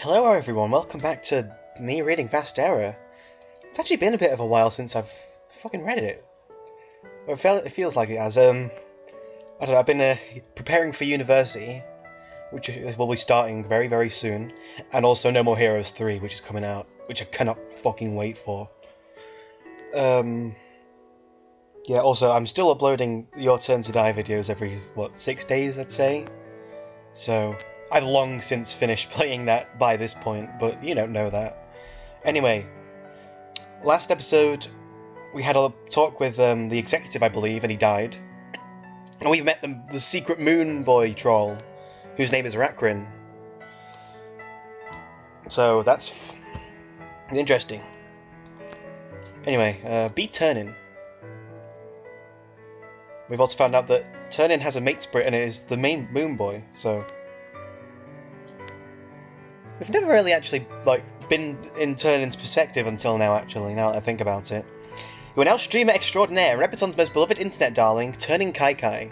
Hello everyone, welcome back to me reading Vast Error. It's actually been a bit of a while since I've fucking read it. Well, it feels like it has. I don't know, I've been preparing for university, which will be starting very, very soon, and also No More Heroes 3, which is coming out, which I cannot fucking wait for. Yeah, also, I'm still uploading Your Turn to Die videos every, 6 days, I'd say? So, I've long since finished playing that by this point, but you don't know that. Anyway, last episode, we had a talk with the executive, I believe, and he died. And we've met the secret moon boy troll, whose name is Rakrin. So that's interesting. Anyway, beat Turnin. We've also found out that Turnin has a mate spirit and it is the main moon boy, so... We've never really actually, been in Turnin's perspective until now, actually, now that I think about it. You are now streamer extraordinaire, Repeton's most beloved internet darling, Turnin Kai Kai.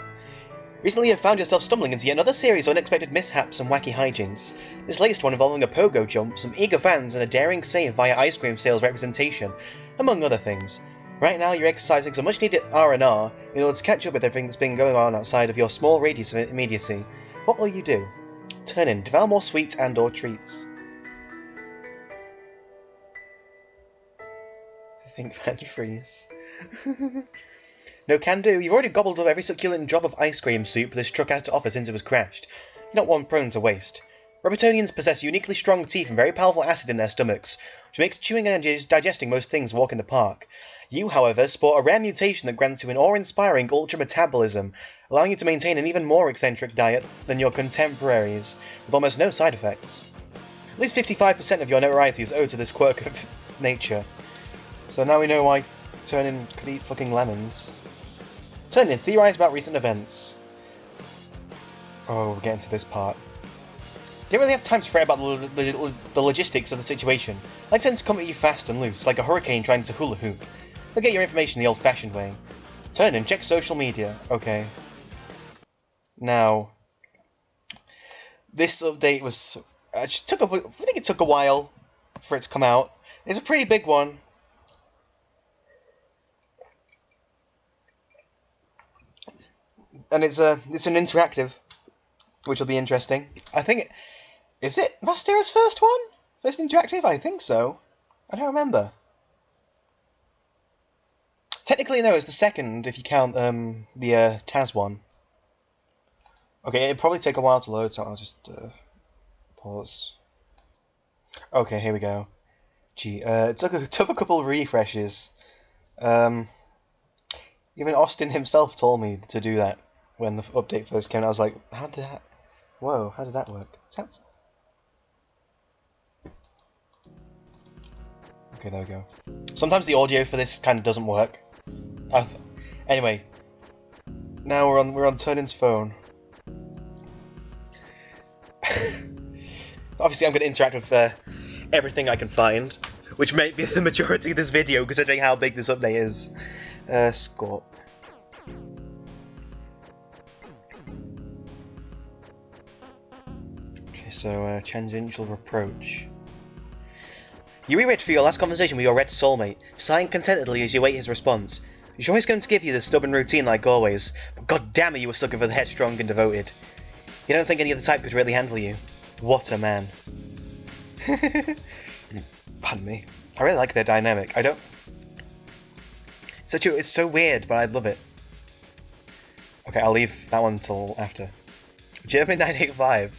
Recently you have found yourself stumbling into yet another series of unexpected mishaps and wacky hijinks. This latest one involving a pogo jump, some eager fans, and a daring save via ice cream sales representation, among other things. Right now you're exercising some much needed R&R in order to catch up with everything that's been going on outside of your small radius of immediacy. What will you do? Turnin, devour more sweets and or treats. I think fan freeze. No can do, you've already gobbled up every succulent drop of ice cream soup this truck has to offer since it was crashed. You're not one prone to waste. Repetonians possess uniquely strong teeth and very powerful acid in their stomachs, which makes chewing and digesting most things walk in the park. You, however, sport a rare mutation that grants you an awe-inspiring ultra-metabolism, allowing you to maintain an even more eccentric diet than your contemporaries, with almost no side effects. At least 55% of your notoriety is owed to this quirk of nature. So now we know why Turnin could eat fucking lemons. Turnin, theorise about recent events. Oh, we're getting to this part. Don't really have time to fret about the logistics of the situation. I tend to come at you fast and loose, like a hurricane trying to hula hoop. You'll get your information the old-fashioned way. Turnin, check social media. Okay. Now, this update was... I think it took a while for it to come out. It's a pretty big one. And it's an interactive, which will be interesting. I think... Is it Vast Error's first one? First interactive? I think so. I don't remember. Technically, no, it's the second, if you count the Taz one. Okay, it'll probably take a while to load, so I'll just pause. Okay, here we go. Gee, it took a couple of refreshes. Even Austin himself told me to do that when the update first came out. I was like, how did that... Whoa, how did that work? Sounds... Okay, there we go. Sometimes the audio for this kind of doesn't work. Anyway, now we're on Turnin's phone. Obviously, I'm going to interact with everything I can find, which may be the majority of this video, considering how big this update is. Scorp. Okay, so tangential reproach. You reread for your last conversation with your red soulmate, sighing contentedly as you await his response. You're sure he's going to give you the stubborn routine like always, but god damn it, you were sucker for the headstrong and devoted. You don't think any other type could really handle you. What a man. Pardon me. I really like their dynamic. I don't... It's so weird, but I love it. Okay, I'll leave that one until after. German985.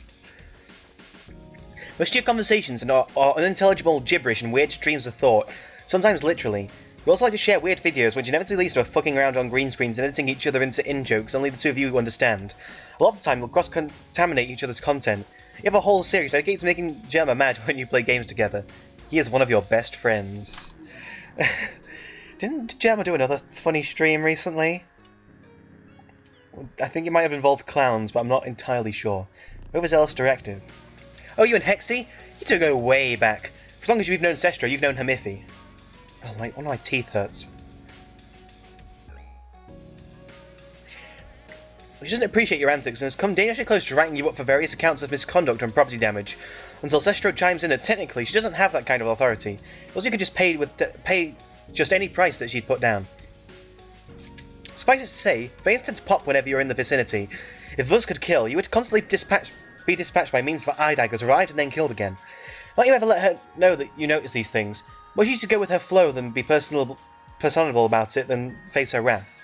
Most of your conversations are unintelligible gibberish and weird streams of thought, sometimes literally. You also like to share weird videos, which inevitably leads to a fucking around on green screens and editing each other into in-jokes only the two of you understand. A lot of the time, you'll cross-contaminate each other's content. You have a whole series dedicated to making Gemma mad when you play games together. He is one of your best friends. Didn't Gemma do another funny stream recently? I think it might have involved clowns, but I'm not entirely sure. Overzealous directive. Oh, you and Hexy? You two go way back. For as long as you've known Sestra, you've known Hamithi. Oh, one of my teeth hurts. She doesn't appreciate your antics and has come dangerously close to writing you up for various accounts of misconduct and property damage, until Sestro chimes in that technically she doesn't have that kind of authority. Also, you could just pay just any price that she'd put down. Suffice it to say, veins tend to pop whenever you're in the vicinity. If Buzz could kill, you would constantly be dispatched by means of eye daggers, arrived and then killed again. Why don't you ever let her know that you notice these things? More easy to go with her flow than be personable about it than face her wrath.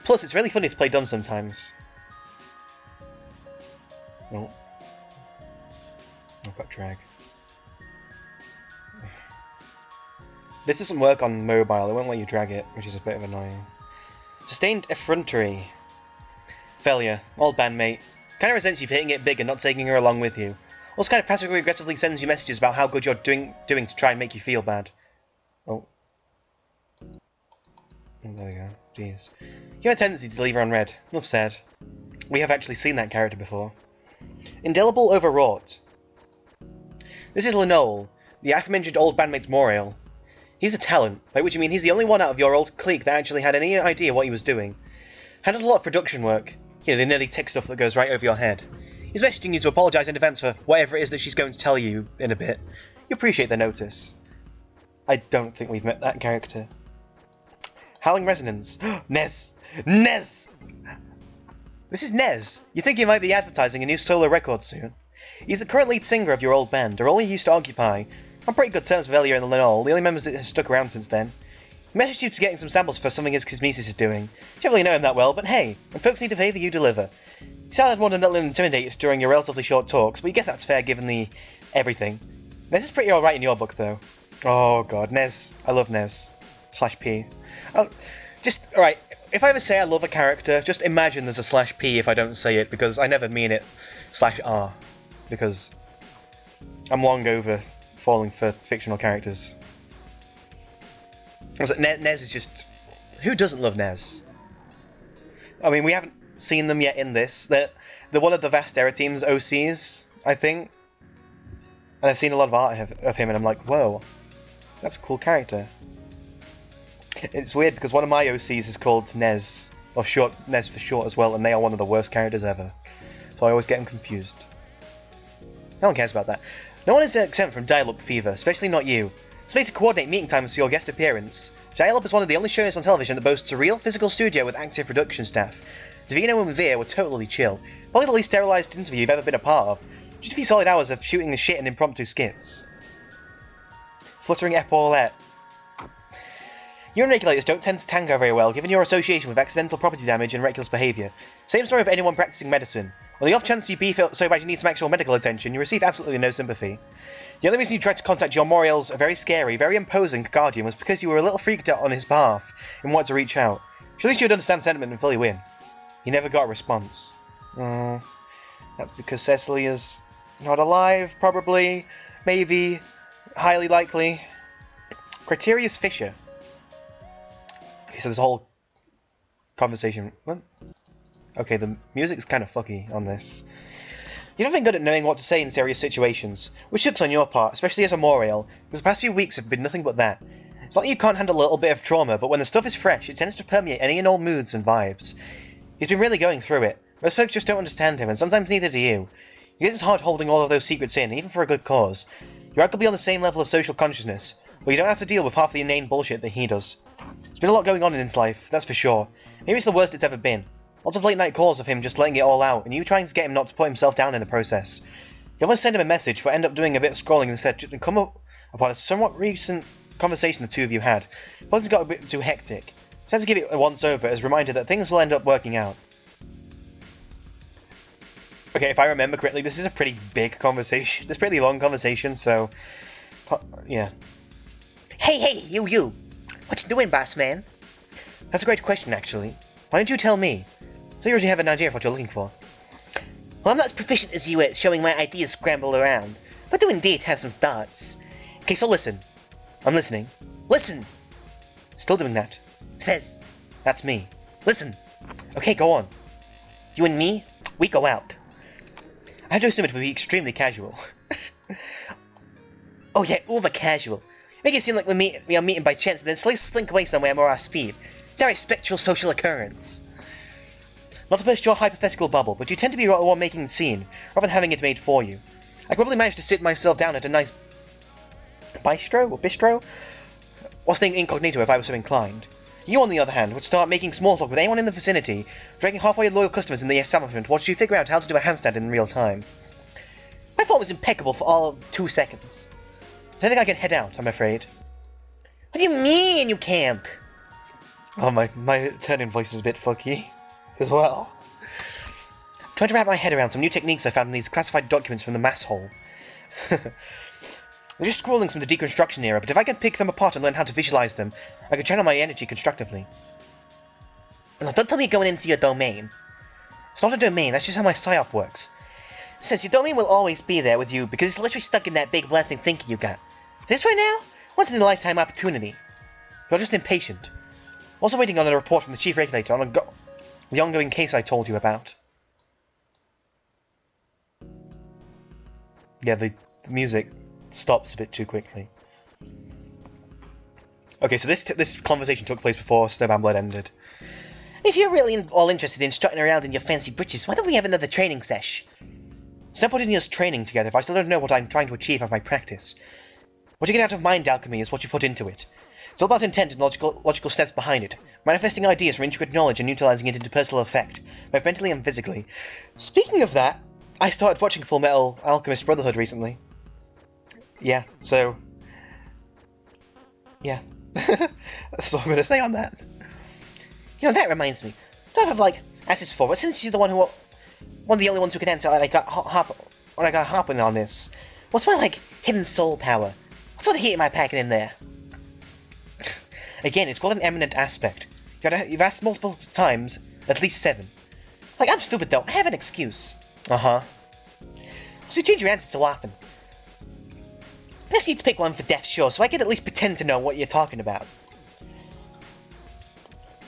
Plus, it's really funny to play dumb sometimes. Oh. I've got drag. This doesn't work on mobile, it won't let you drag it, which is a bit of annoying. Sustained effrontery. Failure. Old bandmate. Kinda resents you for hitting it big and not taking her along with you. Also kind of passively aggressively sends you messages about how good you're doing to try and make you feel bad. Oh. There we go. Jeez. You have a tendency to leave her on red. Enough said. We have actually seen that character before. Indelible overwrought. This is Linole, the aforementioned old bandmate's Moriel. He's the talent, by which you mean he's the only one out of your old clique that actually had any idea what he was doing. Handled a lot of production work. You know, the nerdy tech stuff that goes right over your head. He's messaging you to apologise in advance for whatever it is that she's going to tell you in a bit. You appreciate the notice. I don't think we've met that character. Howling Resonance. Nez! Nez! This is Nez. You think he might be advertising a new solo record soon? He's the current lead singer of your old band, a role he used to occupy. On pretty good terms with Elia and Linole, the only members that have stuck around since then. He messaged you to getting some samples for something his Kismesis is doing. You don't really know him that well, but hey, when folks need a favour, you deliver. You sounded more than a little intimidated during your relatively short talks, but you guess that's fair given the everything. Nez is pretty alright in your book, though. Oh god, Nez. I love Nez. /P. Oh, just, alright, if I ever say I love a character, just imagine there's a /P if I don't say it, because I never mean it /R. Because I'm long over falling for fictional characters. Nez is just... Who doesn't love Nez? I mean, we haven't seen them yet in this. They're one of the Vastera team's OCs, I think. And I've seen a lot of art of him, and I'm like, whoa, that's a cool character. It's weird, because one of my OCs is called Nez, or Nez for short as well, and they are one of the worst characters ever. So I always get them confused. No one cares about that. No one is exempt from dial-up fever, especially not you. It's made to coordinate meeting times for your guest appearance. Dial-up is one of the only shows on television that boasts a real physical studio with active production staff. Davina and Veer were totally chill. Probably the least sterilised interview you've ever been a part of. Just a few solid hours of shooting the shit and impromptu skits. Fluttering epaulet. Urine regulators don't tend to tango very well, given your association with accidental property damage and reckless behaviour. Same story of anyone practising medicine. On the off chance you beef so bad you need some actual medical attention, you receive absolutely no sympathy. The only reason you tried to contact your Moriel's very scary, very imposing guardian was because you were a little freaked out on his behalf and wanted to reach out. Surely you would understand sentiment and fill you in. You never got a response. That's because Cecily is not alive, probably, maybe, highly likely. Criterius Fisher. Okay, so this whole conversation... What? Okay, the music's kind of fucky on this. You don't think good at knowing what to say in serious situations, which sucks on your part, especially as a Moriel, because the past few weeks have been nothing but that. It's not that you can't handle a little bit of trauma, but when the stuff is fresh, it tends to permeate any and all moods and vibes. He's been really going through it. Most folks just don't understand him, and sometimes neither do you. You guess it's hard holding all of those secrets in, even for a good cause. You're arguably on the same level of social consciousness, but you don't have to deal with half the inane bullshit that he does. There's been a lot going on in his life, that's for sure. Maybe it's the worst it's ever been. Lots of late night calls of him just letting it all out, and you trying to get him not to put himself down in the process. You almost send him a message, but end up doing a bit of scrolling instead, and come upon a somewhat recent conversation the two of you had. Things got a bit too hectic. So to give it a once over as a reminder that things will end up working out. Okay, if I remember correctly, this is a pretty big conversation. This pretty long conversation, so... yeah. Hey, you! What you doing, boss man? That's a great question, actually. Why don't you tell me? So you already have an idea of what you're looking for. Well, I'm not as proficient as you at showing my ideas scramble around, but do indeed have some thoughts. Okay, so listen. I'm listening. Listen! Still doing that. Says. That's me. Listen. Okay, go on. You and me, we go out. I have to assume it would be extremely casual. Oh yeah, uber casual. Make it seem like we are meeting by chance and then slink away somewhere more off speed. Direct spectral social occurrence. Not to burst your hypothetical bubble, but you tend to be the one making the scene, rather than having it made for you. I could probably manage to sit myself down at a nice bistro, or staying incognito if I was so inclined. You, on the other hand, would start making small talk with anyone in the vicinity, dragging halfway loyal customers in the establishment whilst you figure out how to do a handstand in real time. My form was impeccable for all of 2 seconds. I think I can head out, I'm afraid. What do you mean you can't? Oh, my turning voice is a bit fucky as well. I'm trying to wrap my head around some new techniques I found in these classified documents from the mass hall. They're just scrolling from the deconstruction era, but if I can pick them apart and learn how to visualize them, I can channel my energy constructively. Now, don't tell me you're going into your domain. It's not a domain, that's just how my psyop works. Says your domain will always be there with you because it's literally stuck in that big blasting thinking you got. This right now? Once in a lifetime opportunity. You're just impatient. Also waiting on a report from the chief regulator on the ongoing case I told you about. Yeah, the music stops a bit too quickly. Okay, so this conversation took place before Snowbound Blood ended. If you're really all interested in strutting around in your fancy britches, why don't we have another training sesh? Stop putting us training together if I still don't know what I'm trying to achieve out of my practice. What you get out of mind alchemy is what you put into it. It's all about intent and logical steps behind it, manifesting ideas from intricate knowledge and utilizing it into personal effect, both mentally and physically. Speaking of that, I started watching Full Metal Alchemist Brotherhood recently. Yeah, so... yeah. That's all I'm gonna say on that. You know, that reminds me. I don't have, asked this before, but since you're one of the only ones who can answer, I got hopping on this. What's my, hidden soul power? What sort of heat am I packing in there? Again, it's called an eminent aspect. You've asked multiple times, at least 7. I'm stupid though, I have an excuse. Uh-huh. So you change your answers so often. I just need to pick one for deaf sure, so I can at least pretend to know what you're talking about.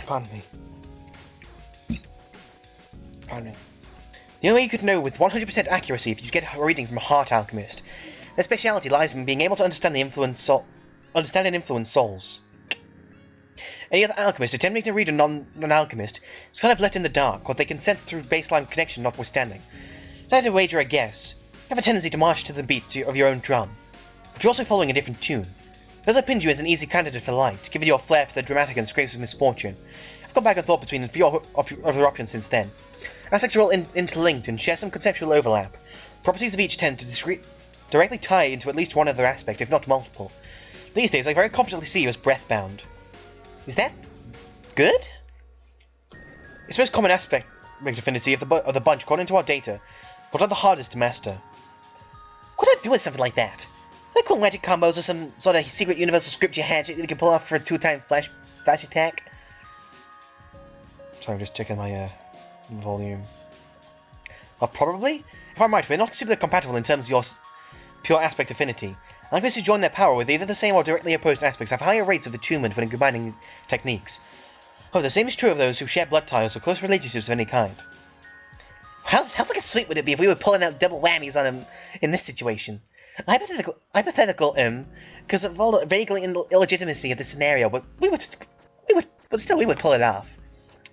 Pardon me. The only way you could know with 100% accuracy if you get a reading from a heart alchemist. Their speciality lies in being able to understand and influence souls. Any other alchemist attempting to read a non-alchemist is kind of let in the dark, what they can sense through baseline connection notwithstanding. If I had to wager a guess, you have a tendency to march to the beat of your own drum, but you're also following a different tune. Because I pinned you as an easy candidate for light, giving you a flair for the dramatic and scrapes of misfortune, I've gone back and thought between a few other options since then. Aspects are all interlinked and share some conceptual overlap. Properties of each tend to directly tie into at least one other aspect, if not multiple. These days, I very confidently see you as breath-bound. Is that good? It's the most common aspect affinity of the bunch according to our data, but are the hardest to master. What would I do with something like that? Like cool magic combos or some sort of secret universal script you had that you can pull off for a 2-time flash attack? Sorry, I'm just checking my volume. Probably. If I'm right, we're not super compatible in terms of your pure aspect affinity. Alchemists who join their power with either the same or directly opposed aspects have higher rates of attunement when combining techniques. However, the same is true of those who share blood ties or close relationships of any kind. How fucking sweet would it be if we were pulling out double whammies on him in this situation? Hypothetical, because of all the vaguely illegitimacy of the scenario, but we would pull it off.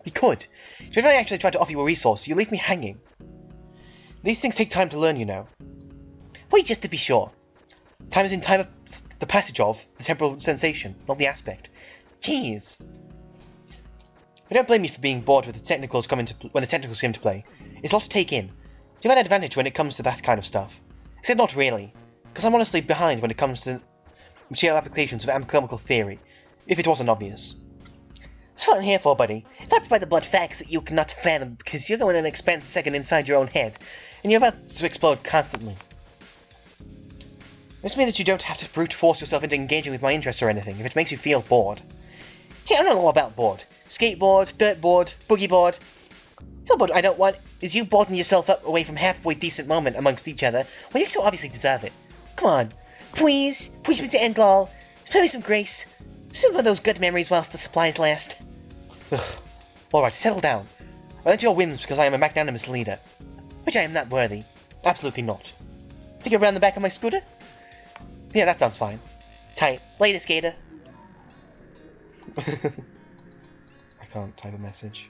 We could. If I actually tried to offer you a resource, you leave me hanging. These things take time to learn, you know. Wait, just to be sure. Time is in time of the passage of the temporal sensation, not the aspect. Jeez. I don't blame you for being bored with when the technicals come into play. It's a lot to take in. You have an advantage when it comes to that kind of stuff. Except not really, because I'm honestly behind when it comes to material applications of alchemical theory, if it wasn't obvious. That's what I'm here for, buddy. If I provide the blood facts that you cannot fathom, because you're going to expand a second inside your own head, and you're about to explode constantly. This means that you don't have to brute force yourself into engaging with my interests or anything, if it makes you feel bored. Hey, I don't know all about bored. Skateboard, dirtboard, boogie board. The board I don't want is you boarding yourself up away from halfway decent moment amongst each other when you so obviously deserve it. Come on. Please, Mr. Englaw, spare me some grace. Some of those good memories whilst the supplies last. Alright, settle down. I let your whims because I am a magnanimous leader. Which I am not worthy. Absolutely not. Pick it around the back of my scooter? Yeah, that sounds fine. Tight. Later, skater. I can't type a message.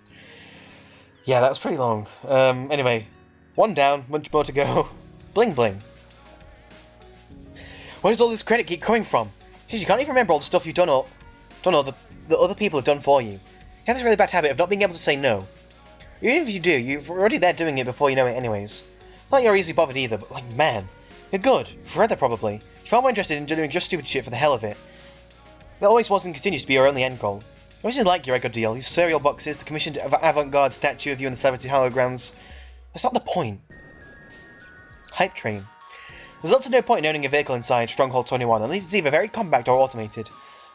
Yeah, that was pretty long. Anyway, one down, much more to go. Bling bling. Where does all this credit keep coming from? Jeez, you can't even remember all the stuff you've done or the other people have done for you. You have this really bad habit of not being able to say no. Even if you do, you're already there doing it before you know it anyways. Not that you're easily bothered either, but like, man, you're good. Forever, probably. You're far more interested in doing just stupid shit for the hell of it. That always was and continues to be your only end goal. I always didn't like your ego deal, your cereal boxes, the commissioned avant-garde statue of you in the celebrity holograms. That's not the point. Hype train. There's lots of no point in owning a vehicle inside Stronghold 21, unless it's either very compact or automated.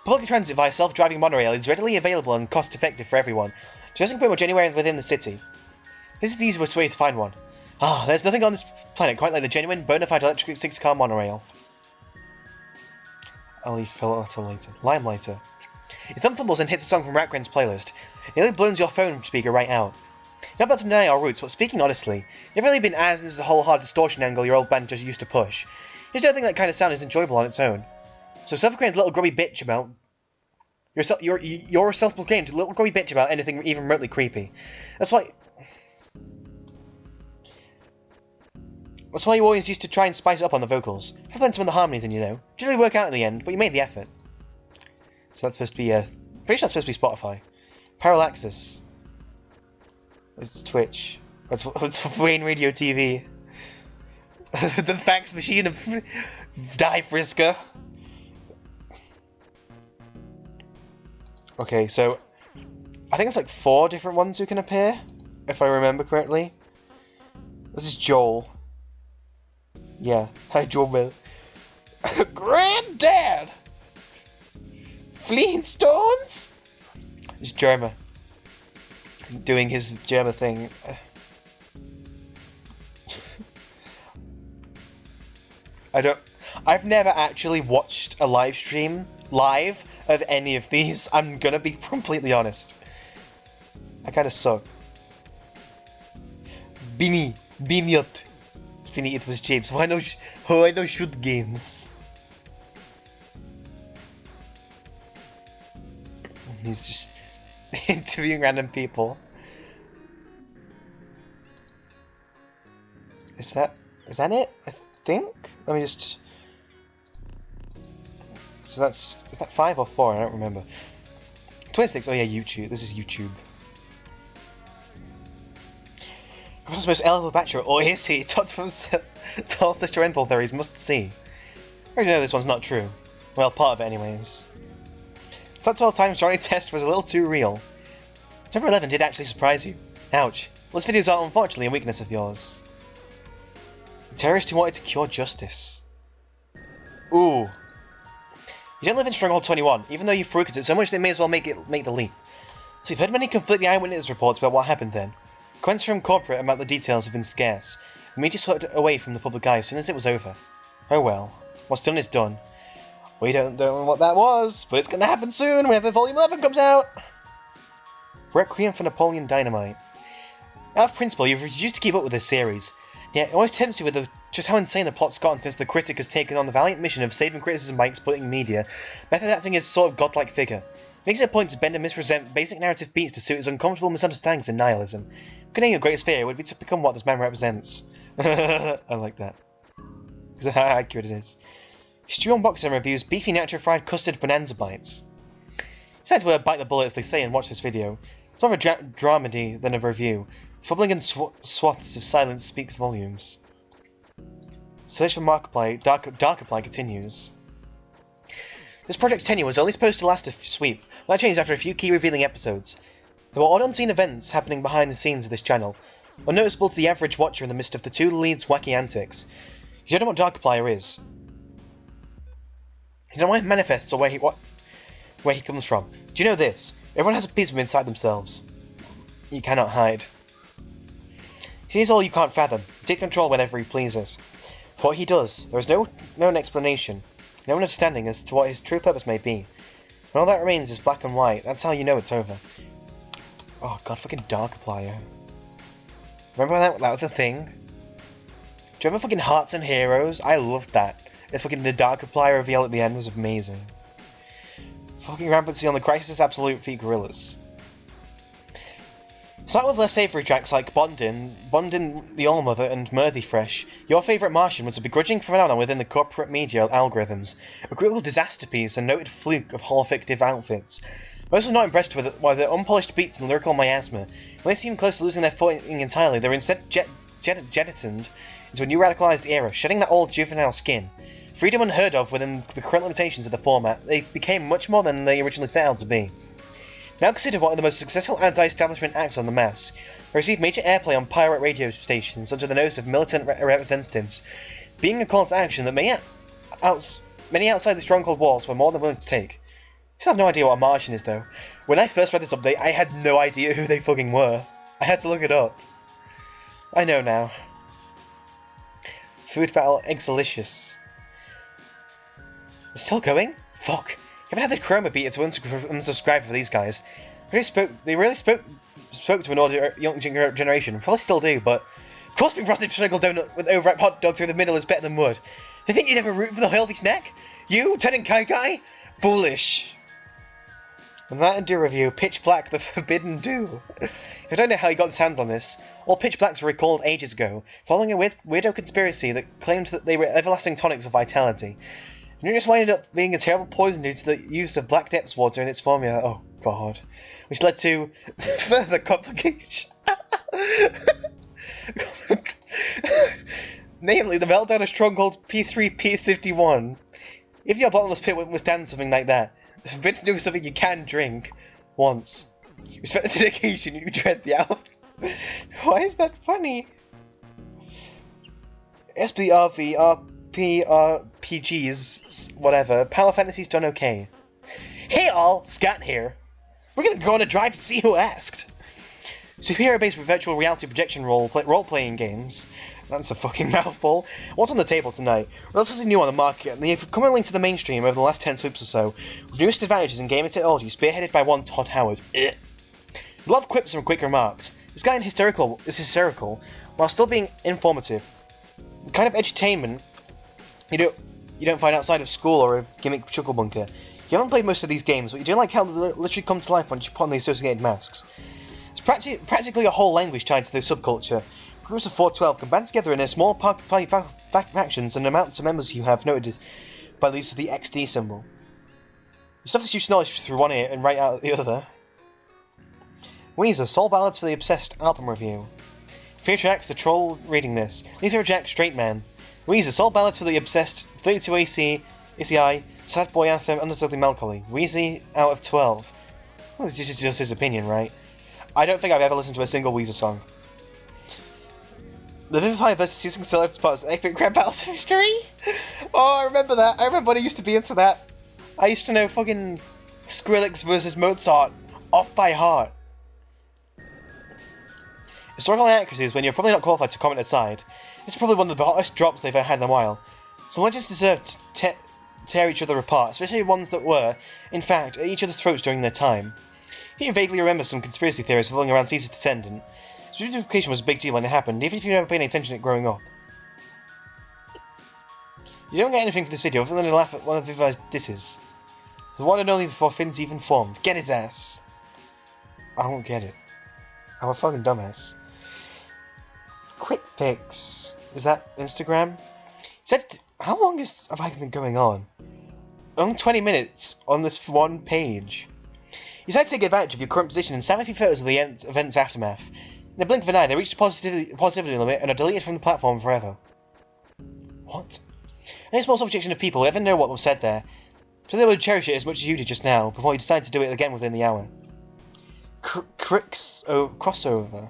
Public transit via self-driving monorail is readily available and cost-effective for everyone, suggesting pretty much anywhere within the city. This is the easiest way to find one. There's nothing on this planet quite like the genuine, bona fide electric 6-car monorail. I'll leave filter later. Limelighter. Your thumb fumbles and hits a song from Ratgren's playlist. It nearly blows your phone speaker right out. You're not about to deny our roots, but speaking honestly, you've never really been as into the whole hard distortion angle your old band just used to push. You just don't think that kind of sound is enjoyable on its own. So self-proclaimed little grubby bitch about... You're a self-proclaimed little grubby bitch about anything even remotely creepy. That's why you always used to try and spice it up on the vocals. Have learned some of the harmonies in, you know. Didn't really work out in the end, but you made the effort. So that's supposed to be, pretty sure that's supposed to be Spotify. Parallaxis. It's Twitch. It's Wayne Radio TV. The fax machine of Die Frisker. Okay, so I think it's like 4 different ones who can appear, if I remember correctly. This is Joel. Yeah, hi Joel. Granddad! Flintstones? It's Jerma. Doing his Jerma thing. I've never actually watched a live stream of any of these. I'm gonna be completely honest. I kinda suck. Biniot. Finny, it was James. Why no shoot games? He's just interviewing random people. Is that it? I think. Let me just. So is that 5 or 4? I don't remember. 26. Oh yeah, YouTube. This is YouTube. Professor's most eligible bachelor, or is he? Tall sister rental theories must see. I already know this one's not true. Well, part of it anyways. That 12 times Johnny test was a little too real. Number 11 did actually surprise you. Ouch. Well, this videos are unfortunately a weakness of yours. A terrorist who wanted to cure justice. Ooh. You don't live in Stronghold 21, even though you fruited it so much they may as well make the leap. So you've heard many conflicting eyewitness reports about what happened then. Comments from corporate about the details have been scarce. The media swept away from the public eye as soon as it was over. Oh well. What's done is done. We don't know what that was, but it's gonna happen soon whenever Volume 11 comes out! Requiem for Napoleon Dynamite. Out of principle, you've refused to keep up with this series. Yet it always tempts you with just how insane the plot's gotten since the critic has taken on the valiant mission of saving criticism by exploiting media. Method acting is a sort of godlike figure. Makes it a point to bend and mispresent basic narrative beats to suit his uncomfortable misunderstandings and nihilism. Getting your greatest fear would be to become what this man represents. I like that. Because how accurate it is. Stew Unboxing reviews beefy natural fried custard bonanza bites. Besides, we'll bite the bullet as they say and watch this video. It's more of a dramedy than a review. Fumbling and swaths of silence speaks volumes. Search for Markiplier, Darkiplier continues. This project's tenure was only supposed to last a sweep, but that changed after a few key revealing episodes. There were odd unseen events happening behind the scenes of this channel, unnoticeable to the average watcher in the midst of the two leads' wacky antics. You don't know what Darkiplier is. You don't know why he manifests or where he comes from. Do you know this? Everyone has a piece of him inside themselves. You cannot hide. He sees all you can't fathom. He takes control whenever he pleases. For what he does, there is no explanation, no understanding as to what his true purpose may be. And all that remains is black and white. That's how you know it's over. Oh god, fucking Darkiplier. Remember that was a thing? Do you remember fucking Hearts and Heroes? I loved that. The Darkiplier reveal at the end was amazing. Fucking rampancy on the Crisis Absolute feat gorillas. Start with less savoury tracks like Bondin the All-Mother, and Murthy Fresh. Your favourite Martian was a begrudging phenomenon within the corporate media algorithms, a brutal disaster piece and noted fluke of holofictive outfits. Most were not impressed with by the unpolished beats and lyrical miasma. When they seemed close to losing their footing entirely, they were instead jettisoned into a new radicalised era, shedding that old juvenile skin. Freedom unheard of within the current limitations of the format, they became much more than they originally set out to be. Now considered one of the most successful anti-establishment acts on the mass, they received major airplay on pirate radio stations under the nose of militant representatives, being a call to action that many outside the stronghold walls were more than willing to take. I still have no idea what a Martian is though. When I first read this update, I had no idea who they fucking were. I had to look it up. I know now. Food battle Exilicious. It's still going? Fuck. I haven't had the chroma beater to unsubscribe for these guys. They really spoke to an older young generation. Probably still do, but of course being frosted sugar donut with overripe hot dog through the middle is better than wood. They think you'd ever root for the healthy snack? You, turnin Kai Kai? Foolish. And that Endure review, Pitch Black, the Forbidden Dew. I don't know how he got his hands on this. All Pitch Blacks were recalled ages ago, following a weirdo conspiracy that claimed that they were everlasting tonics of vitality. And it just ended up being a terrible poison due to the use of Black Depths water in its formula. Oh god. Which led to further complications. Namely, the meltdown of Stronghold P3P51. If your bottomless pit wouldn't withstand something like that, the forbidden to do something you can drink once. Respect the dedication, you dread the outfit. Why is that funny? SBRVRPGs, whatever. Power Fantasy's done okay. Hey all, Scott here. We're gonna go on a drive to see who asked. Superhero-based virtual reality projection role-playing games. That's a fucking mouthful. What's on the table tonight? Relatively new on the market, and they've come linked to the mainstream over the last 10 sweeps or so, with newest advantages in gaming technology spearheaded by one Todd Howard. A lot of quips and quick remarks. This guy is hysterical, while still being informative. The kind of entertainment you don't find outside of school or a gimmick chuckle bunker. You haven't played most of these games, but you do like how they literally come to life once you put on the associated masks. It's practically a whole language tied to the subculture. Groups of 412 can band together in a small party factions, and the amount of members you have noted by the use of the XD symbol. You stuff this used knowledge through one ear and right out the other. Weezer, Soul Ballads for the Obsessed album review. Fear Tracks, the troll reading this. Lethal Jack, Straight Man. Weezer, Soul Ballads for the Obsessed, 32 AC, ACI, Sad Boy Anthem, Understanding Melancholy. Weezy out of 12. Well, this is just his opinion, right? I don't think I've ever listened to a single Weezer song. The Vivify vs. Season Celebs Parts Epic Crab Battles of History? Oh, I remember that. I remember when I used to be into that. I used to know fucking Skrillex vs. Mozart off by heart. Historical inaccuracies when you're probably not qualified to comment aside. This is probably one of the hottest drops they've ever had in a while. Some legends deserve to tear each other apart, especially ones that were, in fact, at each other's throats during their time. He vaguely remembers some conspiracy theories revolving around Caesar's descendant. Studification was a big deal when it happened, even if you never paid any attention to it growing up. You don't get anything from this video other than a laugh at one of Vivify's disses. The one and only before Finn's even formed. Get his ass! I don't get it. I'm a fucking dumbass. Quick pics. Is that Instagram? How long have I been going on? Only 20 minutes on this one page. You decide to take advantage of your current position and snap a few photos of the event's aftermath. In a blink of an eye, they reach the positivity limit and are deleted from the platform forever. What? Only a small subsection of people will ever know what was said there, so they will cherish it as much as you did just now, before you decide to do it again within the hour. Crossover.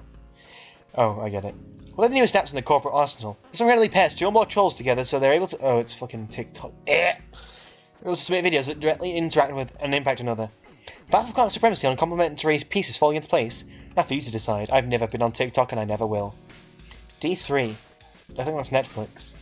Oh, I get it. What are the newest apps in the corporate arsenal? This one randomly pairs two or more trolls together so they're able to— oh, it's fucking TikTok. They're able to submit videos that directly interact with and impact another. Battle of class supremacy on complementary pieces falling into place. Not for you to decide. I've never been on TikTok and I never will. D3. I think that's Netflix.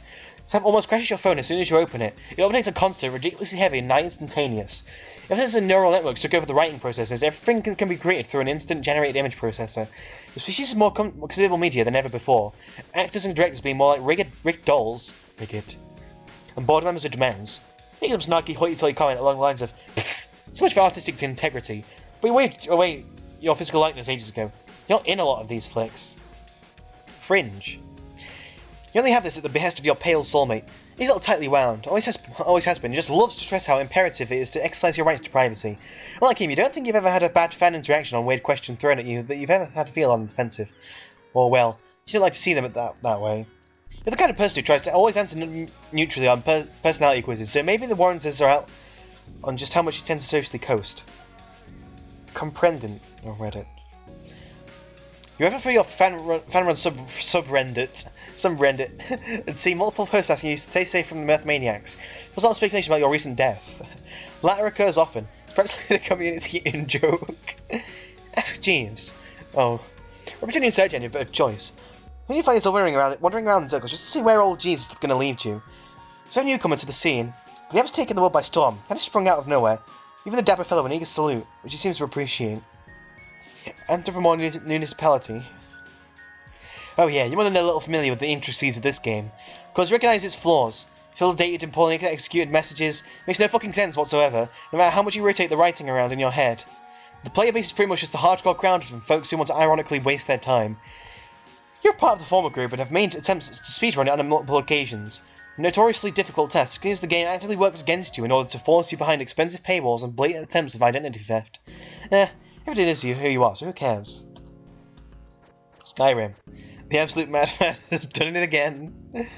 This app almost crashes your phone as soon as you open it. It updates are constant, ridiculously heavy, and nigh instantaneous. If there's a neural network took over the writing processes, everything can be created through an instant-generated image processor. The species is more considerable media than ever before. Actors and directors being more like rigged dolls. Rigged. And board members with demands. Making some snarky hoity-toity comment along the lines of, "Pfft, so much for artistic integrity, but you waved away your physical likeness ages ago. You're not in a lot of these flicks. Fringe. You only have this at the behest of your pale soulmate. He's a little tightly wound, always has been. He just loves to stress how imperative it is to exercise your rights to privacy. Unlike him, you don't think you've ever had a bad fan interaction on weird question thrown at you that you've ever had to feel on the defensive. Or, well, you don't like to see them that way. You're the kind of person who tries to always answer neutrally on personality quizzes, so maybe the warranties are out on just how much you tend to socially coast. Comprendent on Reddit. You ever for your fan-run subreddit and see multiple posts asking you to stay safe from the Mirth Maniacs? There's a lot of speculation about your recent death. The latter occurs often. It's perhaps the community in joke. Ask Jeeves. Oh. Reptilian search engine of choice. When you find yourself wandering around in circles just to see where old Jeeves is going to lead you. It's a very newcomer to the scene, but the app's taken the world by storm, kind of sprung out of nowhere. Even the dapper fellow an eager salute, which he seems to appreciate. Anthropomorphic municipality. Oh yeah, you're more than a little familiar with the intricacies of this game. Because you recognise its flaws. Full of dated and poorly executed messages, makes no fucking sense whatsoever, no matter how much you rotate the writing around in your head. The player base is pretty much just a hardcore crowd of folks who want to ironically waste their time. You're part of the former group and have made attempts to speedrun it on multiple occasions. Notoriously difficult tasks means the game actively works against you in order to force you behind expensive paywalls and blatant attempts of identity theft. Everything is who you are, so who cares? Skyrim. The absolute madman has done it again.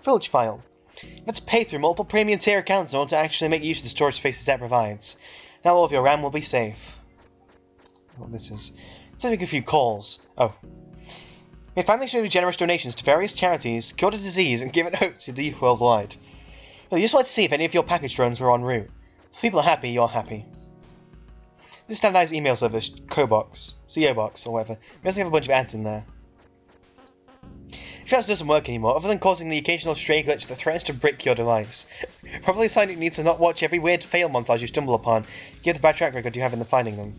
Village file. You have to pay through multiple premium tier accounts in order to actually make use of the storage spaces that provides. Now all of your RAM will be safe. What this is. Let's make a few calls. Oh. May family show generous donations to various charities, cure the disease, and give it hope to the youth worldwide. You just wanted to see if any of your package drones were en route. If people are happy, you're happy. This standardized email service, CO Box, or whatever, we also have a bunch of ads in there. If yours doesn't work anymore, other than causing the occasional stray glitch that threatens to brick your device, probably a sign it needs to not watch every weird fail montage you stumble upon, given the bad track record you have in finding them.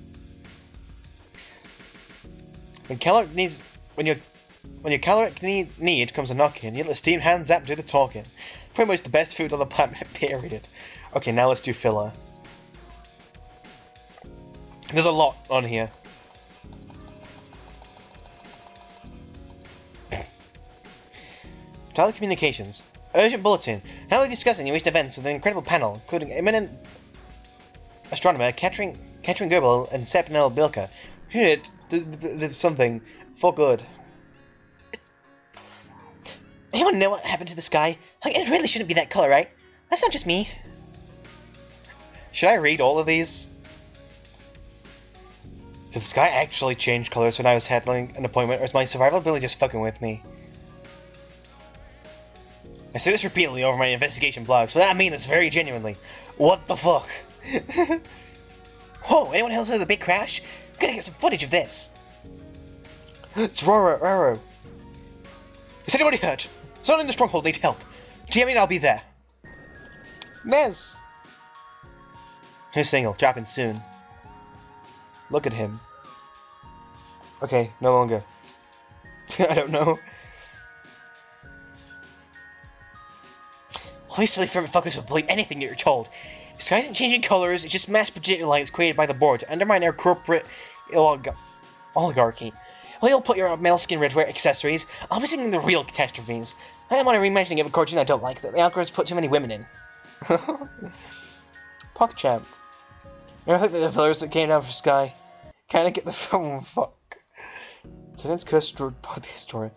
When your caloric need comes a knocking, you let the steam hand zap do the talking. Pretty much the best food on the planet, period. Okay, now let's do filler. There's a lot on here. Telecommunications. Urgent bulletin. Now we're discussing new recent events with an incredible panel, including eminent astronomer Katrin Goebel and Sepnel Bilka. Something for good. Anyone know what happened to the sky? Like, it really shouldn't be that color, right? That's not just me. Should I read all of these? Did the sky actually change colors when I was handling an appointment, or is my survival ability just fucking with me? I say this repeatedly over my investigation blogs, but I mean this very genuinely. What the fuck? Whoa, anyone else heard the big crash? I'm gonna get some footage of this. It's Roro. Is anybody hurt? Someone in the stronghold need help. DM me and I'll be there. Nez! New single, dropping soon. Look at him. Okay, no longer. I don't know. All these silly fervent fuckers will believe anything you're told. The sky isn't changing colors, it's just mass projected lights created by the board to undermine our corporate oligarchy. Well, you'll put your male skin redwear accessories. I'll be singing the real catastrophes. I am on a reimagining of a cartoon I don't like that the algorithms put too many women in. PogChamp. You ever think that the pillars that came down from sky kinda get the film fuck? Tenant's cursed podcast story.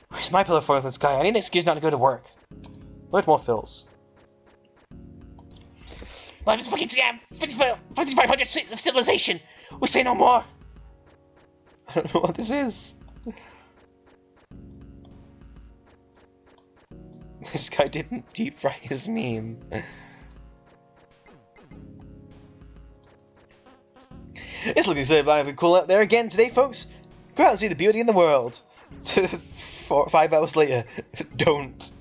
Where's my pillar for the sky? I need an excuse not to go to work. Look more fills. Life is a fucking scam! 5,500 cities of civilization! We say no more! I don't know what this is. This guy didn't deep fry his meme. It's looking so lively cool out there again today, folks. Go out and see the beauty in the world. 5 hours later, don't.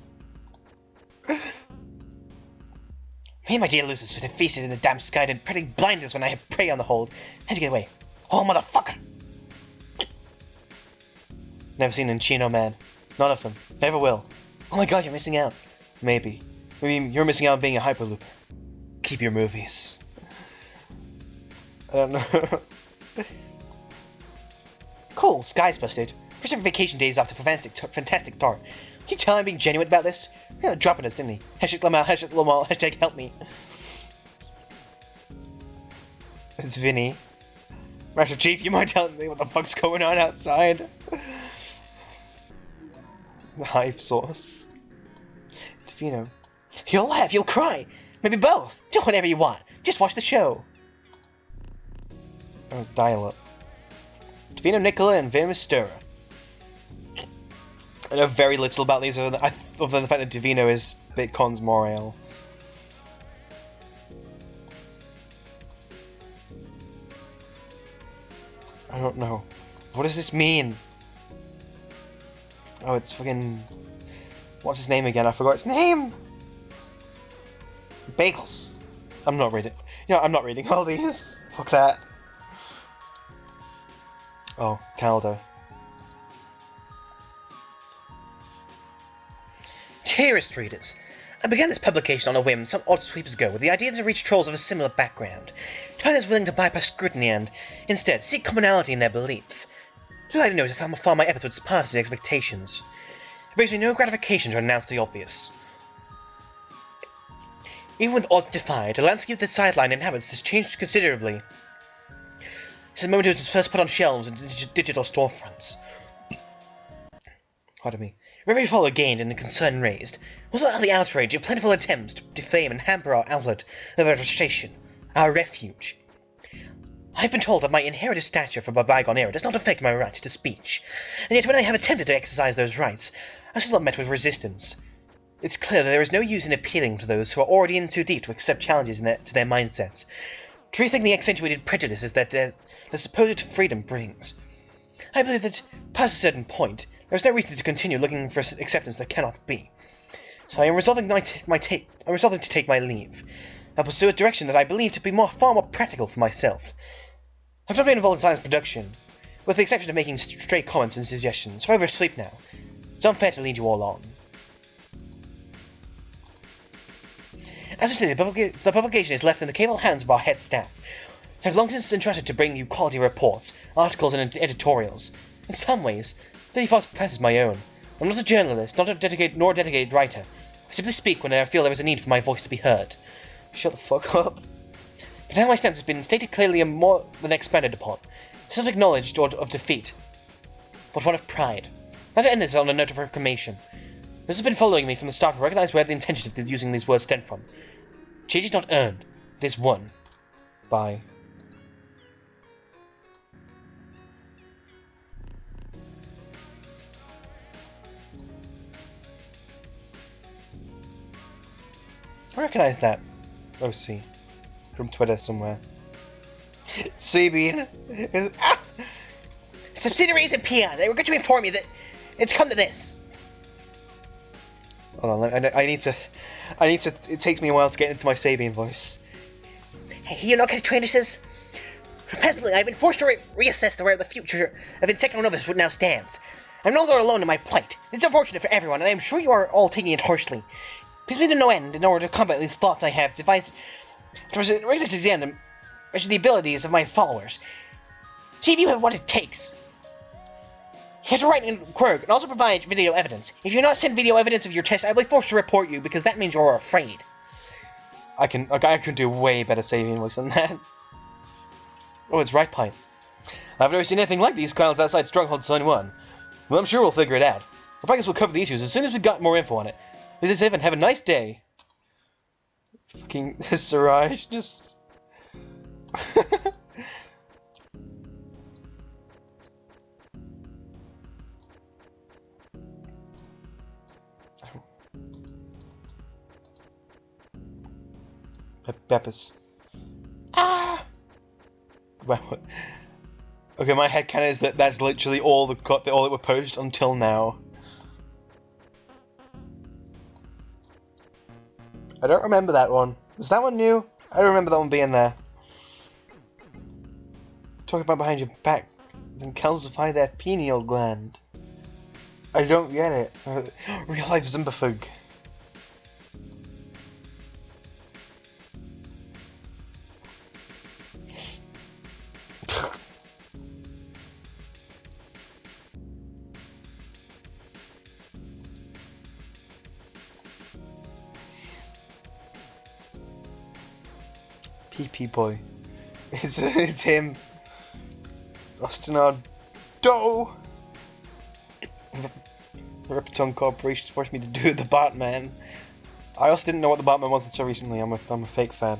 Me and my dear losers with their faces in the damn sky and pretty blind us when I had prey on the hold. Had to get away. Oh, motherfucker! Never seen an Chino man. None of them. Never will. Oh my god, you're missing out. Maybe. Maybe you're missing out on being a hyperlooper. Keep your movies. I don't know. Cool, skies busted. First ever vacation days off to a fantastic start. Can you tell I'm being genuine about this? Really dropping us, didn't he? Hashtag Lamal, hashtag Lamal, hashtag help me. It's Vinny. Master Chief, you mind telling me what the fuck's going on outside? The hive source. Davino. You'll laugh, you'll cry. Maybe both. Do whatever you want. Just watch the show. Oh, dial up. Davino, Nicola, and Vim Mistura. I know very little about these other than the fact that Davino is Bitcon's Morale. I don't know. What does this mean? Oh, it's fucking... What's his name again? I forgot his name! Bagels! I'm not reading... You know, I'm not reading all these. Fuck that. Oh, Calder. Dearest readers, I began this publication on a whim some odd sweepers ago with the idea to reach trolls of a similar background, to find those willing to bypass scrutiny and, instead, seek commonality in their beliefs. Delighted to notice how far my efforts would surpass these expectations. It brings me no gratification to announce the obvious. Even with odds defied, the landscape of the sideline inhabits has changed considerably. Since the moment it was first put on shelves and digital storefronts. Pardon me. Revenue follow gained and the concern raised was not the outrage of plentiful attempts to defame and hamper our outlet of registration, our refuge. I have been told that my inherited stature from a bygone era does not affect my right to speech, and yet when I have attempted to exercise those rights, I still not met with resistance. It's clear that there is no use in appealing to those who are already in too deep to accept challenges to their mindsets, to rethink the accentuated prejudices that the supposed freedom brings. I believe that, past a certain point, there is no reason to continue looking for acceptance that cannot be. So I am resolving to take my leave, and pursue a direction that I believe to be far more practical for myself. I've not been involved in science production, with the exception of making stray comments and suggestions, for over asleep now. It's unfair to lead you all on. As of today, the publication is left in the capable hands of our head staff. I have long since entrusted to bring you quality reports, articles, and editorials. In some ways, they far surpasses my own. I'm not a journalist, not a dedicated writer. I simply speak when I feel there is a need for my voice to be heard. Shut the fuck up. But now my stance has been stated clearly and more than expanded upon. It's not acknowledged or of defeat, but one of pride. Let it end this on a note of reclamation. Those who have been following me from the start will recognize where the intention of using these words stem from. Change is not earned, it is won. By... I recognize that OC from Twitter somewhere. Sabine. Subsidiaries appear. They were going to inform you that it's come to this. Hold on, I need to. It takes me a while to get into my Sabine voice. Hey, you know, Traduces? Presently, I've been forced to reassess where the future of Insecto Novus now stands. I'm no longer alone in my plight. It's unfortunate for everyone, and I'm sure you are all taking it harshly. Please me to no end in order to combat these thoughts I have devised to regularly examine and measure the abilities of my followers. See if you have what it takes. You have to write in Quirk and also provide video evidence. If you not send video evidence of your test, I will be forced to report you because that means you're afraid. I can do way better saving voice than that. Oh, it's Right Pine. I've never seen anything like these clouds outside Stronghold Sun 1. Well, I'm sure we'll figure it out. I guess we'll cover the issues as soon as we've got more info on it. Visit Ziv and have a nice day. Fucking Siraj, just... Peppers. Ah! Okay, my headcanon is that's literally all that were posted until now. I don't remember that one. Was that one new? I don't remember that one being there. Talking about behind your back, then calcify their pineal gland. I don't get it. Real life Zimbafug. PP boy. It's him. Astonado. Repton Corporation forced me to do the Batman. I also didn't know what the Batman was until recently. I'm a fake fan.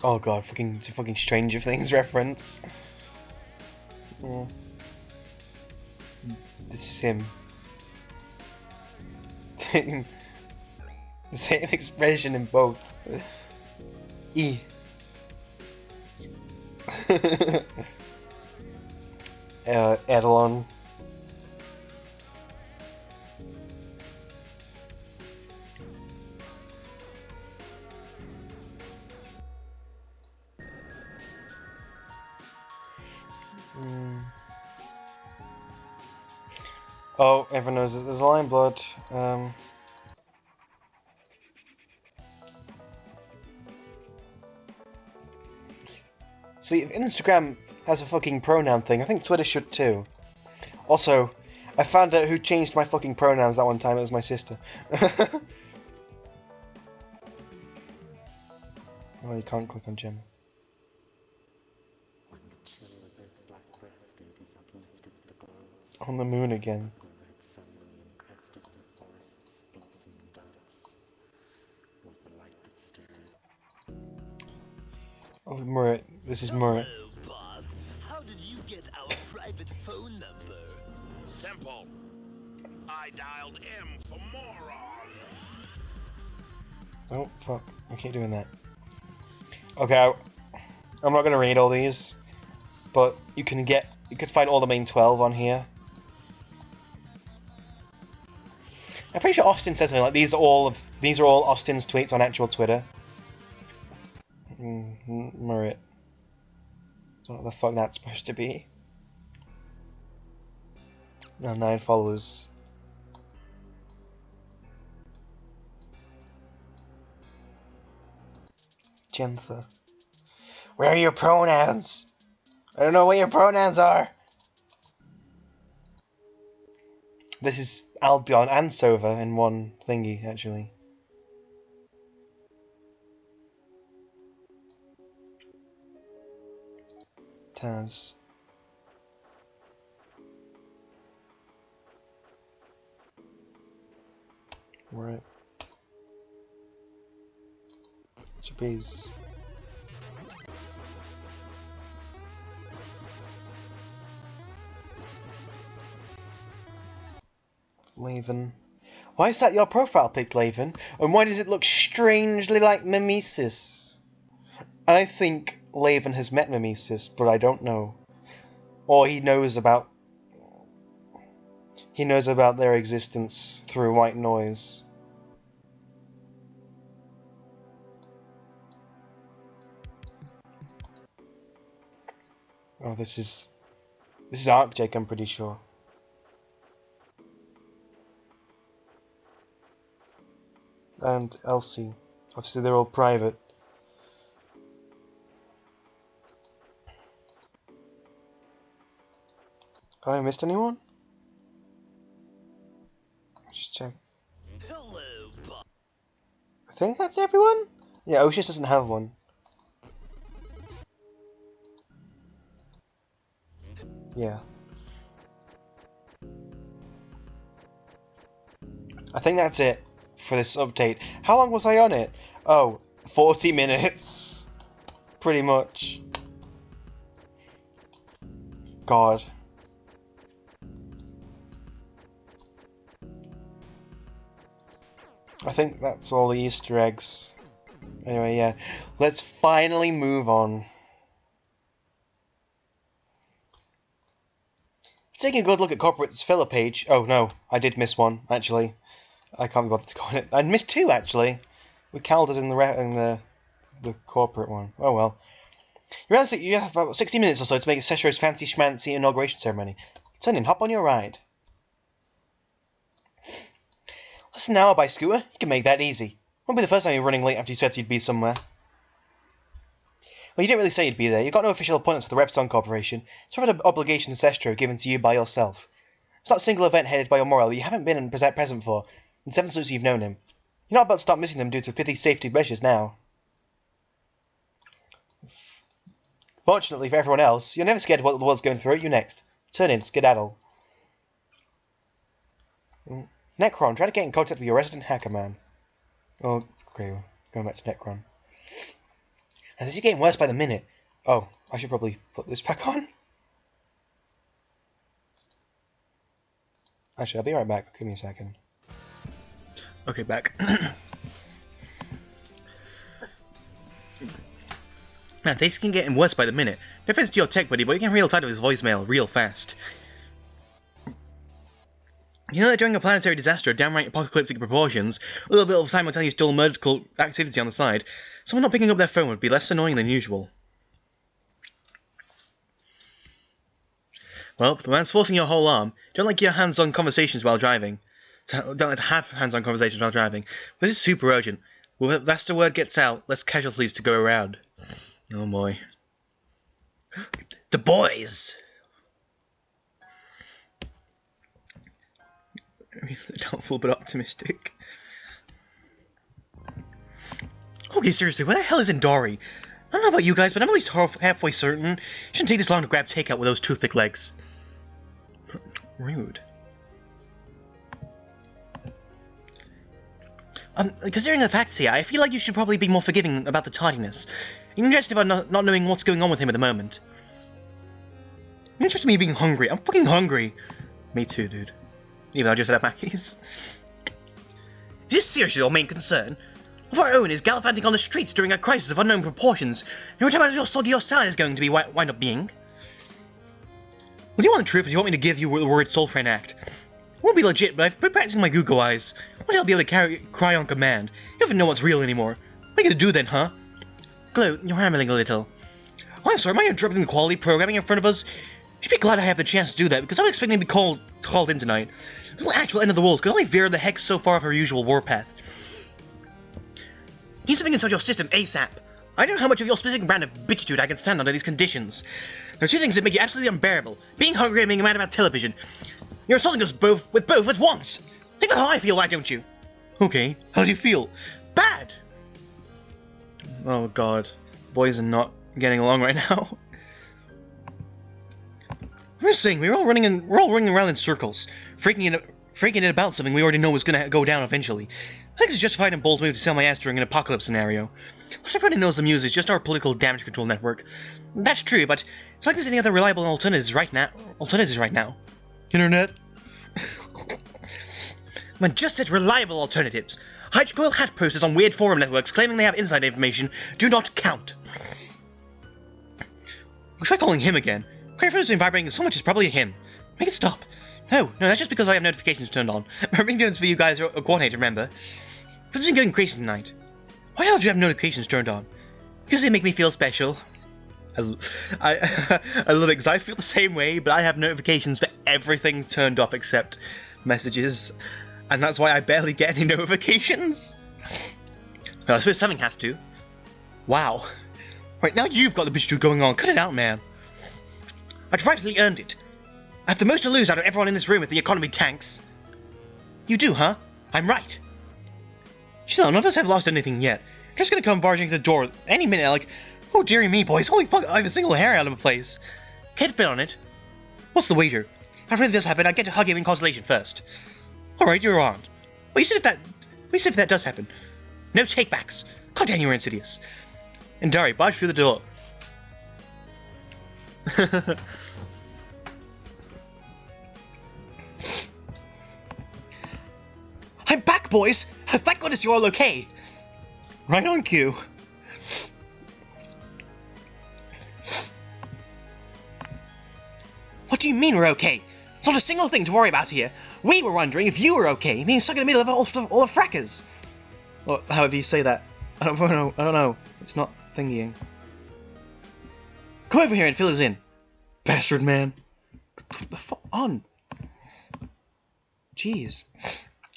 Oh god, it's a fucking Stranger Things reference. This is him. The same expression in both. E. Edelon. Oh, everyone knows there's Lion Blood. See, if Instagram has a fucking pronoun thing, I think Twitter should too. Also, I found out who changed my fucking pronouns that one time. It was my sister. Oh, you can't click on Gem. On the moon again. Oh, Murat. This is Murat. Hello, boss. How did you get our private phone number? Simple. I dialed M for moron. Oh, fuck. I keep doing that. Okay, I'm not gonna read all these, but you can find all the main 12 on here. I'm pretty sure Austin said something like these are all Austin's tweets on actual Twitter. Murat. Don't know what the fuck that's supposed to be. No, 9 followers. Gentha. Where are your pronouns? I don't know what your pronouns are. This is Albion and Sova in one thingy, actually. Taz. Right. Surprise. Laven. Why is that your profile pic, Laven? And why does it look strangely like Mimesis? I think Laven has met Mimesis, but I don't know. Or he knows about their existence through white noise. Oh, this is Arcjake, I'm pretty sure. And Elsie. Obviously they're all private. Have I missed anyone? Just check. Hello, boss. I think that's everyone? Yeah, Oshis doesn't have one. Yeah. I think that's it for this update. How long was I on it? Oh, 40 minutes. Pretty much. God. I think that's all the Easter eggs. Anyway, yeah. Let's finally move on. Taking a good look at Corporate's filler page. Oh no, I did miss one, actually. I can't be bothered to go on it. I missed 2, actually. With Caldas in the corporate one. Oh well. You realize that you have about 60 minutes or so to make Seshiro's fancy schmancy inauguration ceremony. Turnin, hop on your ride. Less than an hour by scooter? You can make that easy. Won't be the first time you're running late after you said you'd be somewhere. Well, you didn't really say you'd be there. You've got no official appointments for the Repton Corporation. It's sort of an obligation to Sestro given to you by yourself. It's not a single event headed by Omora that you haven't been present for in 7 suits you've known him. You're not about to start missing them due to pithy safety measures now. Fortunately for everyone else, you're never scared of what the world's going to throw at you next. Turn in, skedaddle. Necron, try to get in contact with your resident hacker man. Oh, okay, going back to Necron. And this is getting worse by the minute. Oh, I should probably put this back on. Actually, I'll be right back. Give me a second. Okay, back. Man, things can get worse by the minute. No offense to your tech buddy, but you can real tired of his voicemail real fast. You know that during a planetary disaster of downright apocalyptic proportions, a little bit of simultaneous dual medical activity on the side, someone not picking up their phone would be less annoying than usual. Well, the man's forcing your whole arm. Don't like your hands-on conversations while driving. Don't like to have hands-on conversations while driving. This is super urgent. Well, if that's the word gets out, less casualties to go around. Oh boy. The boys! Doubtful but optimistic. Okay, seriously, where the hell is Indori? I don't know about you guys, but I'm at least halfway certain it shouldn't take this long to grab takeout with those two thick legs. Rude. Considering the facts here, I feel like you should probably be more forgiving about the tardiness. You're interested about not knowing what's going on with him at the moment. You're interested in me being hungry. I'm fucking hungry. Me too, dude. Even though I just had Mackey's. Is this seriously your main concern? What our own is gallivanting on the streets during a crisis of unknown proportions, and you're talking about your sod your salad is going to be wind up being? Well, do you want the truth, or do you want me to give you the word soul friend act? It won't be legit, but I've been practicing my Google eyes. One day I'll be able to cry on command. You don't even know what's real anymore. What are you gonna do then, huh? Glow, you're rambling a little. Oh, I'm sorry, am I interrupting the quality programming in front of us? You should be glad I have the chance to do that, because I'm expecting to be called in tonight. The actual end of the world could only veer the heck so far off our usual warpath. Need something inside your system ASAP. I don't know how much of your specific brand of bitchitude I can stand under these conditions. There are two things that make you absolutely unbearable. Being hungry and being mad about television. You're assaulting us both at once. Think about how I feel, why don't you? Okay, how do you feel? Bad! Oh god. Boys are not getting along right now. I'm just saying, we're all running around in circles, freaking it about something we already know was gonna go down eventually. I think it's a justified and bold move to sell my ass during an apocalypse scenario. Plus, everybody knows the Muse is just our political damage control network. That's true, but it's like there's any other reliable alternatives right now. Internet? Man, just said reliable alternatives. Hydrocoil hat posters on weird forum networks claiming they have inside information do not count. We'll try calling him again. Crayford's been vibrating so much it's probably him. Make it stop. No, that's just because I have notifications turned on. I've been doing this for you guys coordinate, remember? But it's been going crazy tonight. Why the hell do you have notifications turned on? Because they make me feel special. I love it because I feel the same way, but I have notifications for everything turned off except messages. And that's why I barely get any notifications. Well, I suppose something has to. Wow. Right, now you've got the bitch going on. Cut it out, man. I'd rightfully earned it. I have the most to lose out of everyone in this room if the economy tanks. You do, huh? I'm right. Still, none of us have lost anything yet. They're just gonna come barging to the door any minute like, oh dearie me, boys, holy fuck, I have a single hair out of a place. Can't bet on it. What's the wager? After this happen, I get to hug you in consolation first. Alright, you're on. What you said if that does happen? No takebacks. God damn, you're insidious. And Dari, barge through the door. I'm back, boys! Thank goodness you're all okay! Right on cue. What do you mean we're okay? It's not a single thing to worry about here. We were wondering if you were okay, being stuck in the middle of all the fracas. Or however you say that. I don't know. It's not thingying. Come over here and fill us in. Bastard man. What the fuck on? Jeez.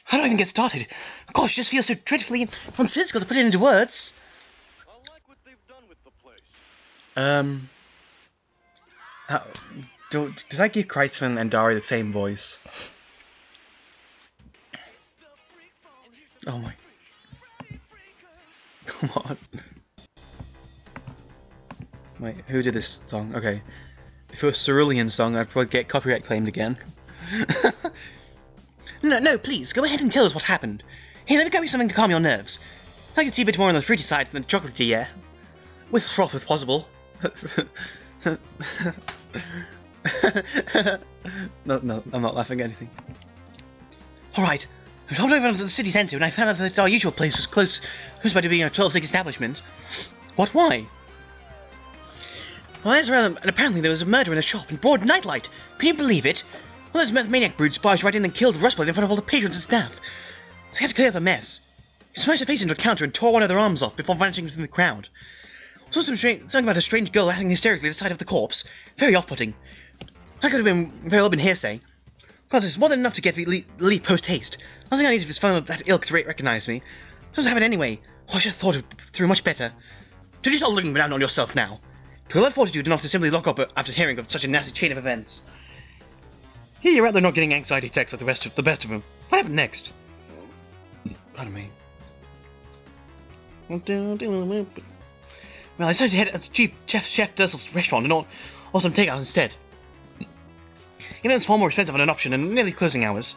How do I even get started? Gosh, it just feels so dreadfully nonsensical to put it into words. I like what they've done with the place. Did I give Kreitzman and Dari the same voice? Oh my... Come on. Wait, who did this song? Okay. If it was a Cerulean song, I'd probably get copyright claimed again. No, please, go ahead and tell us what happened. Hey, let me grab you something to calm your nerves. I can see a bit more on the fruity side than the chocolatey, yeah? With froth if possible. No, I'm not laughing at anything. Alright, I was over to the city centre and I found out that our usual place was close by to being a 12-6 establishment. What, why? Well, I asked around and apparently there was a murder in the shop in broad nightlight. Can you believe it? Well, those meth-maniac brutes barged right in and killed Rustblood in front of all the patrons and staff. So I had to clear up the mess. He smashed her face into a counter and tore one of their arms off before vanishing within the crowd. Saw something about a strange girl acting hysterically at the side of the corpse. Very off-putting. That could have very well been hearsay. Plus, it's more than enough to get me leave post-haste. Nothing I need if it's fun of that ilk to recognise me. Doesn't happen anyway. Oh, I should have thought it through much better. Don't you start looking down on yourself now. To allow fortitude enough to simply lock up after hearing of such a nasty chain of events. Here you're out there not getting anxiety attacks like the best of them. What happened next? Pardon me. Well, I decided to head to Chef Dursel's restaurant and order some takeout instead. Even though it's far more expensive than an option and nearly closing hours.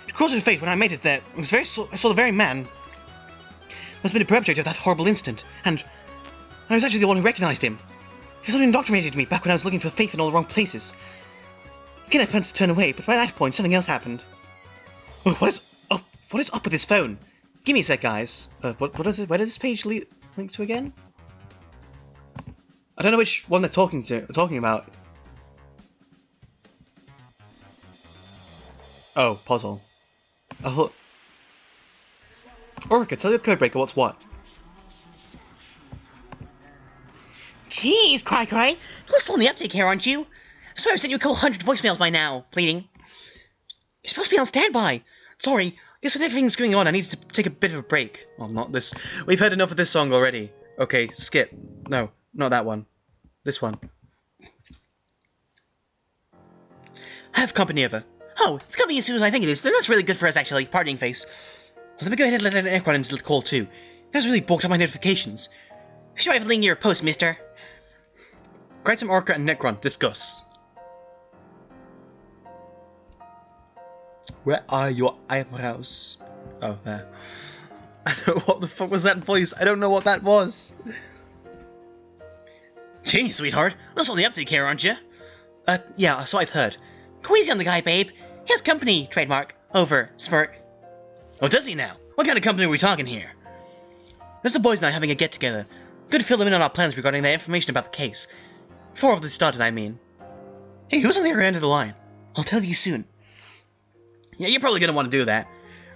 To cross of fate, when I made it there, I saw the very man must have been the perpetrator of that horrible incident, and I was actually the one who recognized him. He sort of indoctrinated me back when I was looking for faith in all the wrong places. Again, I planned to turn away, but by that point, something else happened. Oh, what is up with this phone? Give me a sec, guys. What is it? Where does this page link to again? I don't know which one they're talking about. Oh, puzzle. I thought... Orica, tell your codebreaker what's what. Jeez, Cry. You're still on the uptake here, aren't you? I swear I've sent you a couple hundred voicemails by now, pleading. You're supposed to be on standby. Sorry, guess with everything that's going on, I need to take a bit of a break. Well, not this. We've heard enough of this song already. Okay, skip. No, not that one. This one. I have company over. Oh, it's coming as soon as I think it is. Then that's really good for us, actually. Partying face. Well, let me go ahead and let Necron into the call, too. You guys really bulked up my notifications. Should I have a link in your post, mister? Kreitzman, Orca, and Necron, discuss. Where are your eyebrows? Oh, there. What the fuck was that voice? I don't know what that was. Gee, sweetheart. That's on the uptake here, aren't you? Yeah, so I've heard. Go easy on the guy, babe. He has company, trademark. Over, smirk. Oh, does he now? What kind of company are we talking here? There's the boys and I having a get-together. Good to fill them in on our plans regarding their information about the case. Before all of this started, I mean. Hey, who's on the other end of the line? I'll tell you soon. Yeah, you're probably gonna want to do that.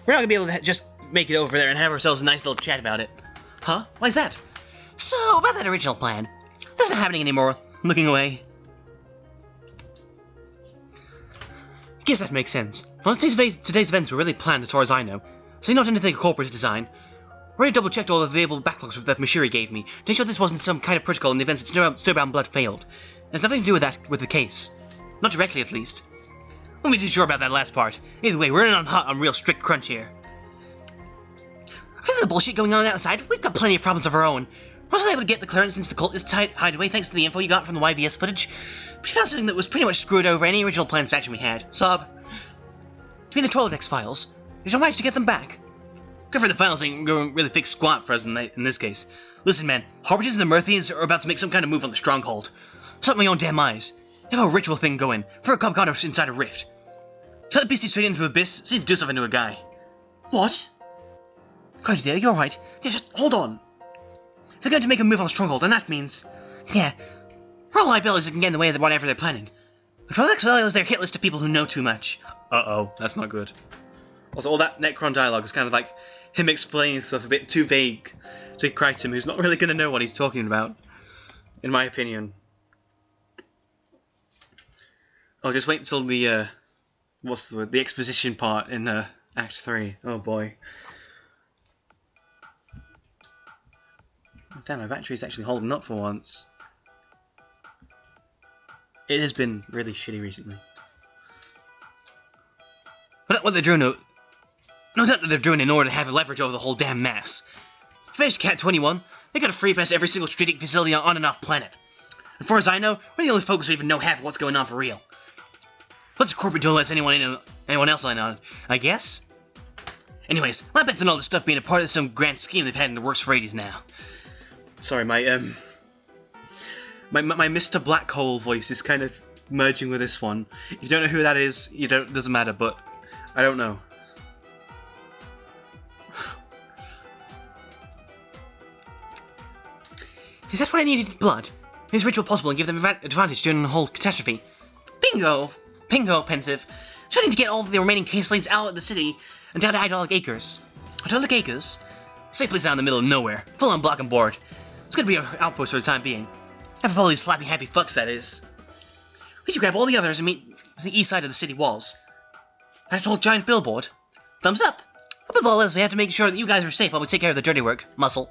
We're not gonna be able to just make it over there and have ourselves a nice little chat about it. Huh? Why's that? So, about that original plan. That's not happening anymore. Looking away. Guess that makes sense. Well, today's events were really planned as far as I know, so not anything a corporate design. Already double-checked all the available backlogs that Mashiri gave me, to make sure this wasn't some kind of protocol in the events that Snowbound Blood failed. It has nothing to do with the case. Not directly, at least. Won't be too sure about that last part. Either way, we're in on real strict crunch here. For the bullshit going on outside, we've got plenty of problems of our own. We're also able to get the clearance into the cultist hideaway thanks to the info you got from the YVS footage. We found something that was pretty much screwed over any original plans of action we had. Sob. Between the Trollodex files, did you manage to get them back? Good for the files ain't going really fix squat for us in this case. Listen, man, Harbingers and the Murthians are about to make some kind of move on the stronghold. Saw it with my own damn eyes. They have a ritual thing going for a Cub inside a rift. Shot the beastie straight into the abyss, seemed to do something to a guy. What? Crunch there, you're right. Yeah, just hold on. If they're going to make a move on the stronghold, then that means... Yeah, our liabilities can get in the way of whatever they're planning. The Trollodex files their hit list of people who know too much. Uh-oh, that's not good. Also, all that Necron dialogue is kind of like him explaining stuff a bit too vague to Kreitzman, who's not really going to know what he's talking about, in my opinion. Oh, just wait until the, what's the word? The exposition part in, Act 3. Oh boy. Damn, my battery's actually holding up for once. It has been really shitty recently. But what they're doing, no doubt that they're doing in order to have leverage over the whole damn mess. Finish Cat 21, they got a free pass to every single strategic facility on and off planet. As far as I know, we're the only folks who even know half of what's going on for real. What's the corporate don't let anyone else in on, I guess? Anyways, my bet's on all this stuff being a part of some grand scheme they've had in the works for 80s now. Sorry, my Mr. Black Hole voice is kind of merging with this one. If you don't know who that is, it doesn't matter, but I don't know. Is that what I needed? Blood? Is ritual possible and give them advantage during the whole catastrophe? Bingo! Bingo, Pensive. So I need to get all of the remaining case lanes out of the city and down to Idolic Acres. Idolic Acres? Safe place out in the middle of nowhere. Full on block and board. It's gonna be our outpost for the time being. After all these slappy happy fucks, that is. We should grab all the others and meet on the east side of the city walls. That whole giant billboard. Thumbs up! Above all else, we have to make sure that you guys are safe while we take care of the dirty work. Muscle.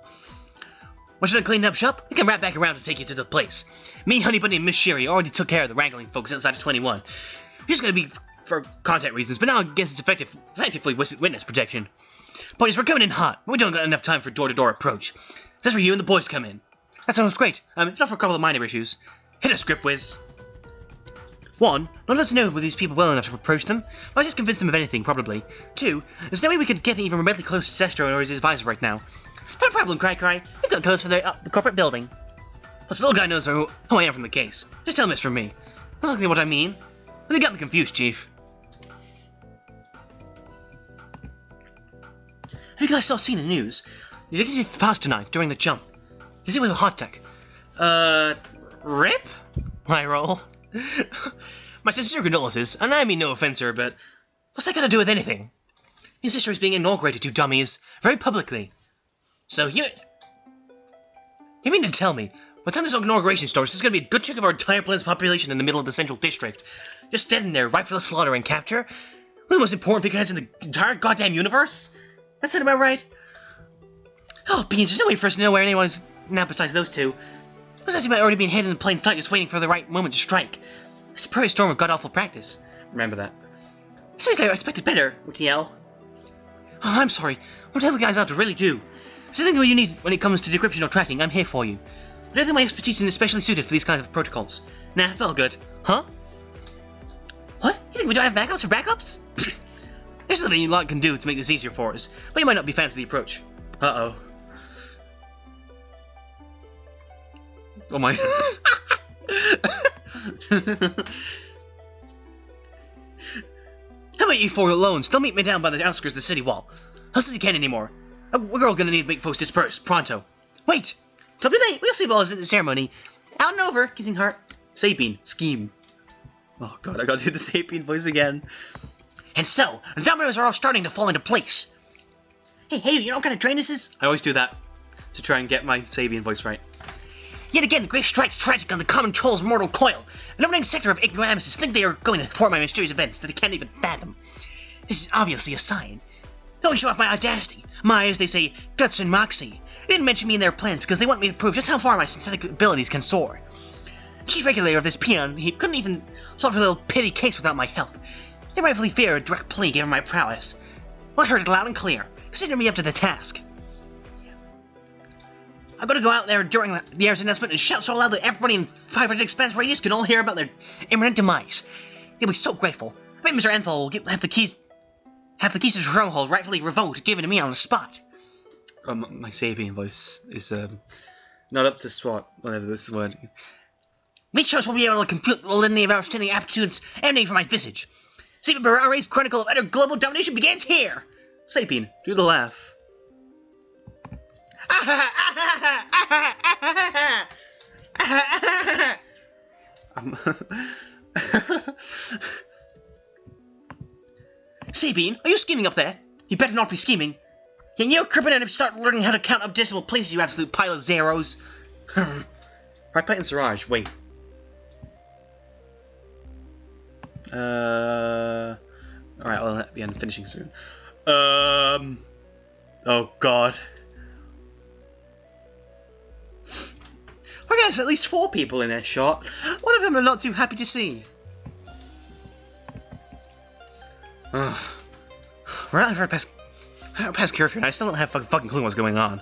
Once you're done cleaning up shop, we can wrap back around to take you to the place. Me, Honey Bunny, and Miss Sherry already took care of the wrangling folks outside of 21. Just gonna be for content reasons, but now I guess it's effectively witness protection. Point is, we're coming in hot. We don't got enough time for door-to-door approach. That's where you and the boys come in. That sounds great. It's not for a couple of minor issues. Hit a script whiz. 1. None of us know these people well enough to approach them. I just convince them of anything, probably. 2. There's no way we could get even remotely close to Sestro or his advisor right now. No problem, Cry. We've got codes for the corporate building. Plus, the little guy knows who I am from the case. Just tell him it's from me. That's exactly what I mean. They got me confused, Chief. Have you guys all seen the news? He's exited fast tonight during the jump. He's in with a hot tech. Rip? I roll. My sincere condolences, and I mean no offense, sir, but what's that got to do with anything? Your sister is being inaugurated, you dummies, very publicly. So you mean to tell me, by the time this inauguration starts, there's gonna be a good chunk of our entire planet's population in the middle of the central district, just standing there, ripe for the slaughter and capture? One of the most important figureheads in the entire goddamn universe? That sound about right? Oh, beans, there's no way for us to know where anyone is now besides those two. Those guys might already be hidden in plain sight, just waiting for the right moment to strike. It's a perfect storm of god-awful practice. Remember that. Seriously, I expected better, OTL. Oh, I'm sorry. I'll tell the guys out to really do. It's anything you need when it comes to decryption or tracking, I'm here for you. I don't think my expertise is especially suited for these kinds of protocols. Nah, it's all good. Huh? What? You think we don't have backups for backups? There's something a lot can do to make this easier for us, but you might not be fans of the approach. Uh-oh. Oh my... How about you four alone? Still meet me down by the outskirts of the city wall. Hustle you can't anymore. We're all gonna need to make folks disperse, pronto. Wait! Don't be late, we'll see balls at the ceremony. Out and over, kissing heart. Sapien, scheme. Oh god, I gotta do the Sapien voice again. And so, the dominoes are all starting to fall into place. Hey, you know what kind of train this is? I always do that, to try and get my Sapien voice right. Yet again, the great strikes tragic on the common troll's mortal coil. An overnight sector of ignoramuses think they are going to thwart my mysterious events that they can't even fathom. This is obviously a sign. They only show off my audacity, my, as they say, guts and moxie. They didn't mention me in their plans because they want me to prove just how far my synthetic abilities can soar. Chief regulator of this peon, he couldn't even solve a little pity case without my help. They rightfully fear a direct plea given my prowess. Well, I heard it loud and clear. Consider me up to the task. I'm gonna go out there during the air's announcement and shout so loud that everybody in 500 expanse radius can all hear about their imminent demise. They'll be so grateful. I bet Mr. Enthal will have the keys to the stronghold rightfully revoked, given to me on the spot. My Sapien voice is not up to SWAT, whatever this word. These shows will be able to compute the litany of outstanding aptitudes emanating from my visage. Sapien Barare's Chronicle of Utter Global Domination begins here! Sapien, do the laugh. Sapien, are you scheming up there? You better not be scheming. Can you cripple and start learning how to count up decimal places, you absolute pile of zeros? Right, Peyton Siraj, wait. Alright, I'll be finishing soon. Oh god. We're getting at least 4 people in this shot. What if them are not too happy to see. Ugh. We're not for past curfew, and I still don't have fucking clue what's going on.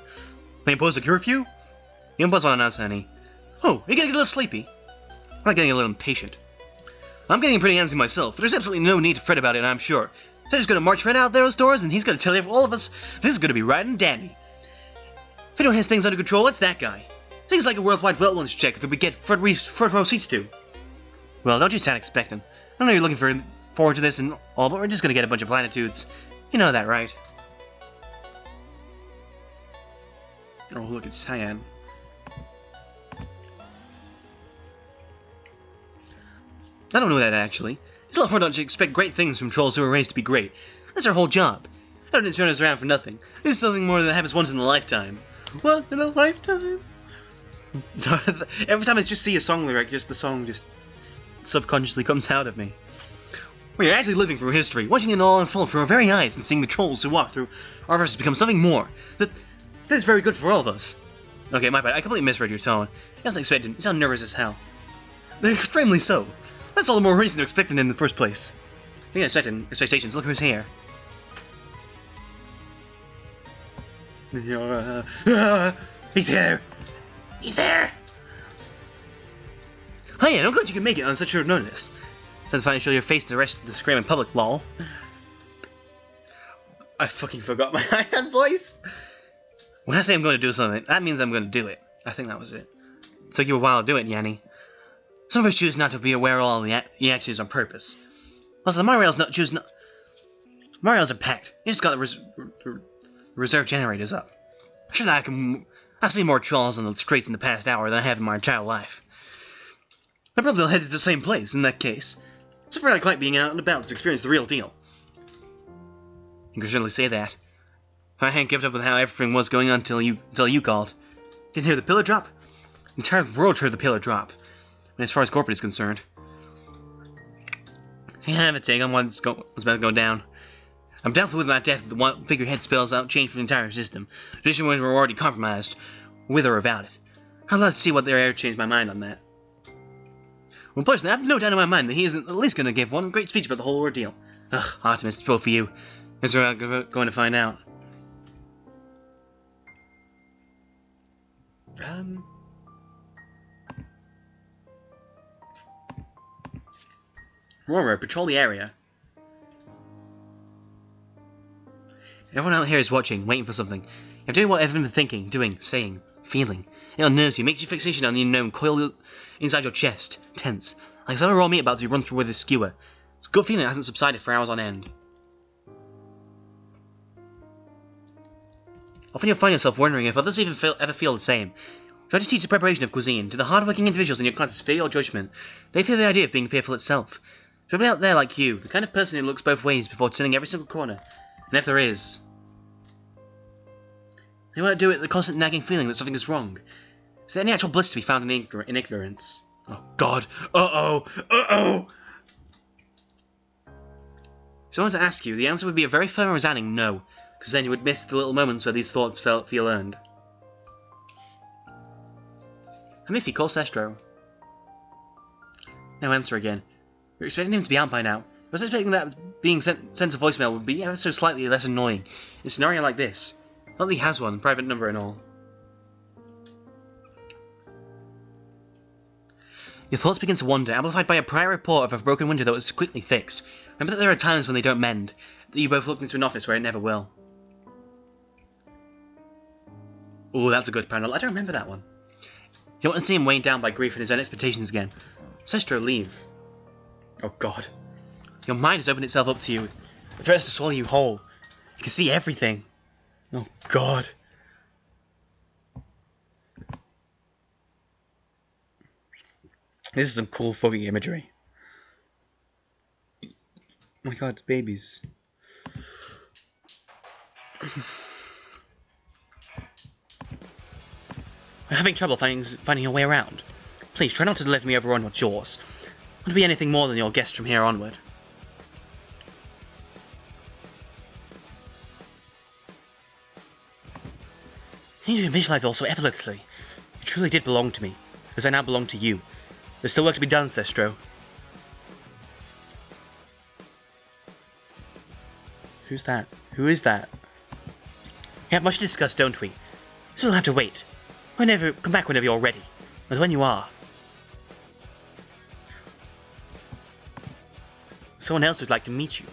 They impose a curfew? You impose one on us, honey. Oh, you're getting a little sleepy. I'm not getting a little impatient. I'm getting pretty antsy myself, but there's absolutely no need to fret about it, I'm sure. They're just gonna march right out those doors, and he's gonna tell all of us this is gonna be right and dandy. If anyone has things under control, it's that guy. Things like a worldwide wellness check that we get front row seats to. Well, don't you sound expectant. I know you're looking forward to this and all, but we're just gonna get a bunch of platitudes. You know that, right? Oh, look, it's Cyan. I don't know that, actually. It's a lot harder to expect great things from trolls who are raised to be great. That's our whole job. I don't turn us around for nothing. This is something more that happens once in a lifetime. What? In a lifetime? So, every time I just see a song lyric, just the song just subconsciously comes out of me. We are actually living through history, watching it all unfold through our very eyes and seeing the trolls who walk through our verses become something more. That is very good for all of us. Okay, my bad. I completely misread your tone. I wasn't expecting. You sound nervous as hell. Extremely so. That's all the more reason to expect it in the first place. Yeah, expectations. Look who's here. He's here! He's there! Hi, and I'm glad you can make it on such short notice. Time to finally show your face to the rest of the scream in public, lol. I fucking forgot my hi-hat voice! When I say I'm going to do something, that means I'm going to do it. I think that was it. It took you a while to do it, Yanni. Some of us choose not to be aware of all the actions on purpose. Also, the Mariels Mariels are packed. You just got the reserve generators up. I'm sure that I've seen more trolls on the streets in the past hour than I have in my entire life. My brother headed to the same place, in that case. It's very like being out and about to experience the real deal. You can certainly say that. I hadn't kept up with how everything was going on until you called. Didn't hear the pillar drop? The entire world heard the pillar drop. And as far as corporate is concerned. You have a take on what's about to go down. I'm doubtful with my death if the one figurehead spells out change for the entire system, especially when we're already compromised, with or without it. I'd love to see what their air changed my mind on that. Well, personally, I have no doubt in my mind that he isn't at least going to give one great speech about the whole ordeal. Ugh, Artemis, it's both for you. Guess we're going to find out. Remember, patrol the area. Everyone out here is watching, waiting for something. You're doing what everyone's been thinking, doing, saying, feeling. It unnerves you, makes your fixation on the unknown coil inside your chest, tense, like some raw meat about to be run through with a skewer. It's a good feeling that hasn't subsided for hours on end. Often you'll find yourself wondering if others even ever feel the same. Try to teach the preparation of cuisine to the hard-working individuals in your classes fear your judgment. They fear the idea of being fearful itself. Somebody out there like you, the kind of person who looks both ways before turning every single corner. And if there is, they won't do it with the constant nagging feeling that something is wrong. Is there any actual bliss to be found in ignorance? Oh god. Uh-oh. Uh-oh. So I want to ask you, the answer would be a very firm and resounding no, because then you would miss the little moments where these thoughts feel earned. I'm Iffy, call Sestro. No answer again. You're expecting him to be out by now. I was expecting that being sent to voicemail would be ever so slightly less annoying in a scenario like this. Not that he has one, private number and all. Your thoughts begin to wander, amplified by a prior report of a broken window that was quickly fixed. Remember that there are times when they don't mend, that you both looked into an office where it never will. Ooh, that's a good panel. I don't remember that one. You don't want to see him weighed down by grief and his own expectations again. Sestro, leave. Oh god. Your mind has opened itself up to you. It threatens to swallow you whole. You can see everything. Oh god. This is some cool foggy imagery. Oh my god, it's babies. I'm having trouble finding your way around. Please try not to deliver me over on what's yours. I want to be anything more than your guest from here onward. You can visualize it all so effortlessly. You truly did belong to me, as I now belong to you. There's still work to be done, Sestro. Who's that? Who is that? We have much to discuss, don't we? So we'll have to wait. Come back whenever you're ready. As when you are. Someone else would like to meet you.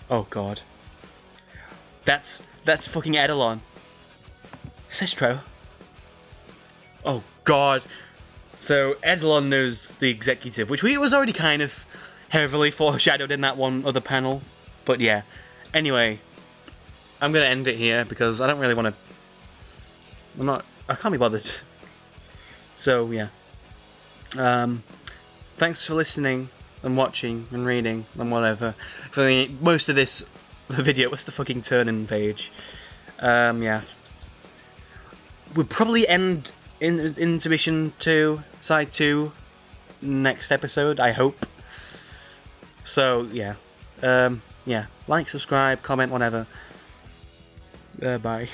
Oh god. That's fucking Edelon. Sestro. Oh god. So Edelon knows the executive, which was already kind of heavily foreshadowed in that one other panel. But yeah. Anyway, I'm gonna end it here because I don't really want to. I can't be bothered. So yeah. Thanks for listening and watching and reading and whatever. For most of this video was the fucking turn-in page. Yeah. We'll probably end in Intermission 2, Side 2, next episode, I hope. So, yeah. Yeah. Like, subscribe, comment, whatever. Bye.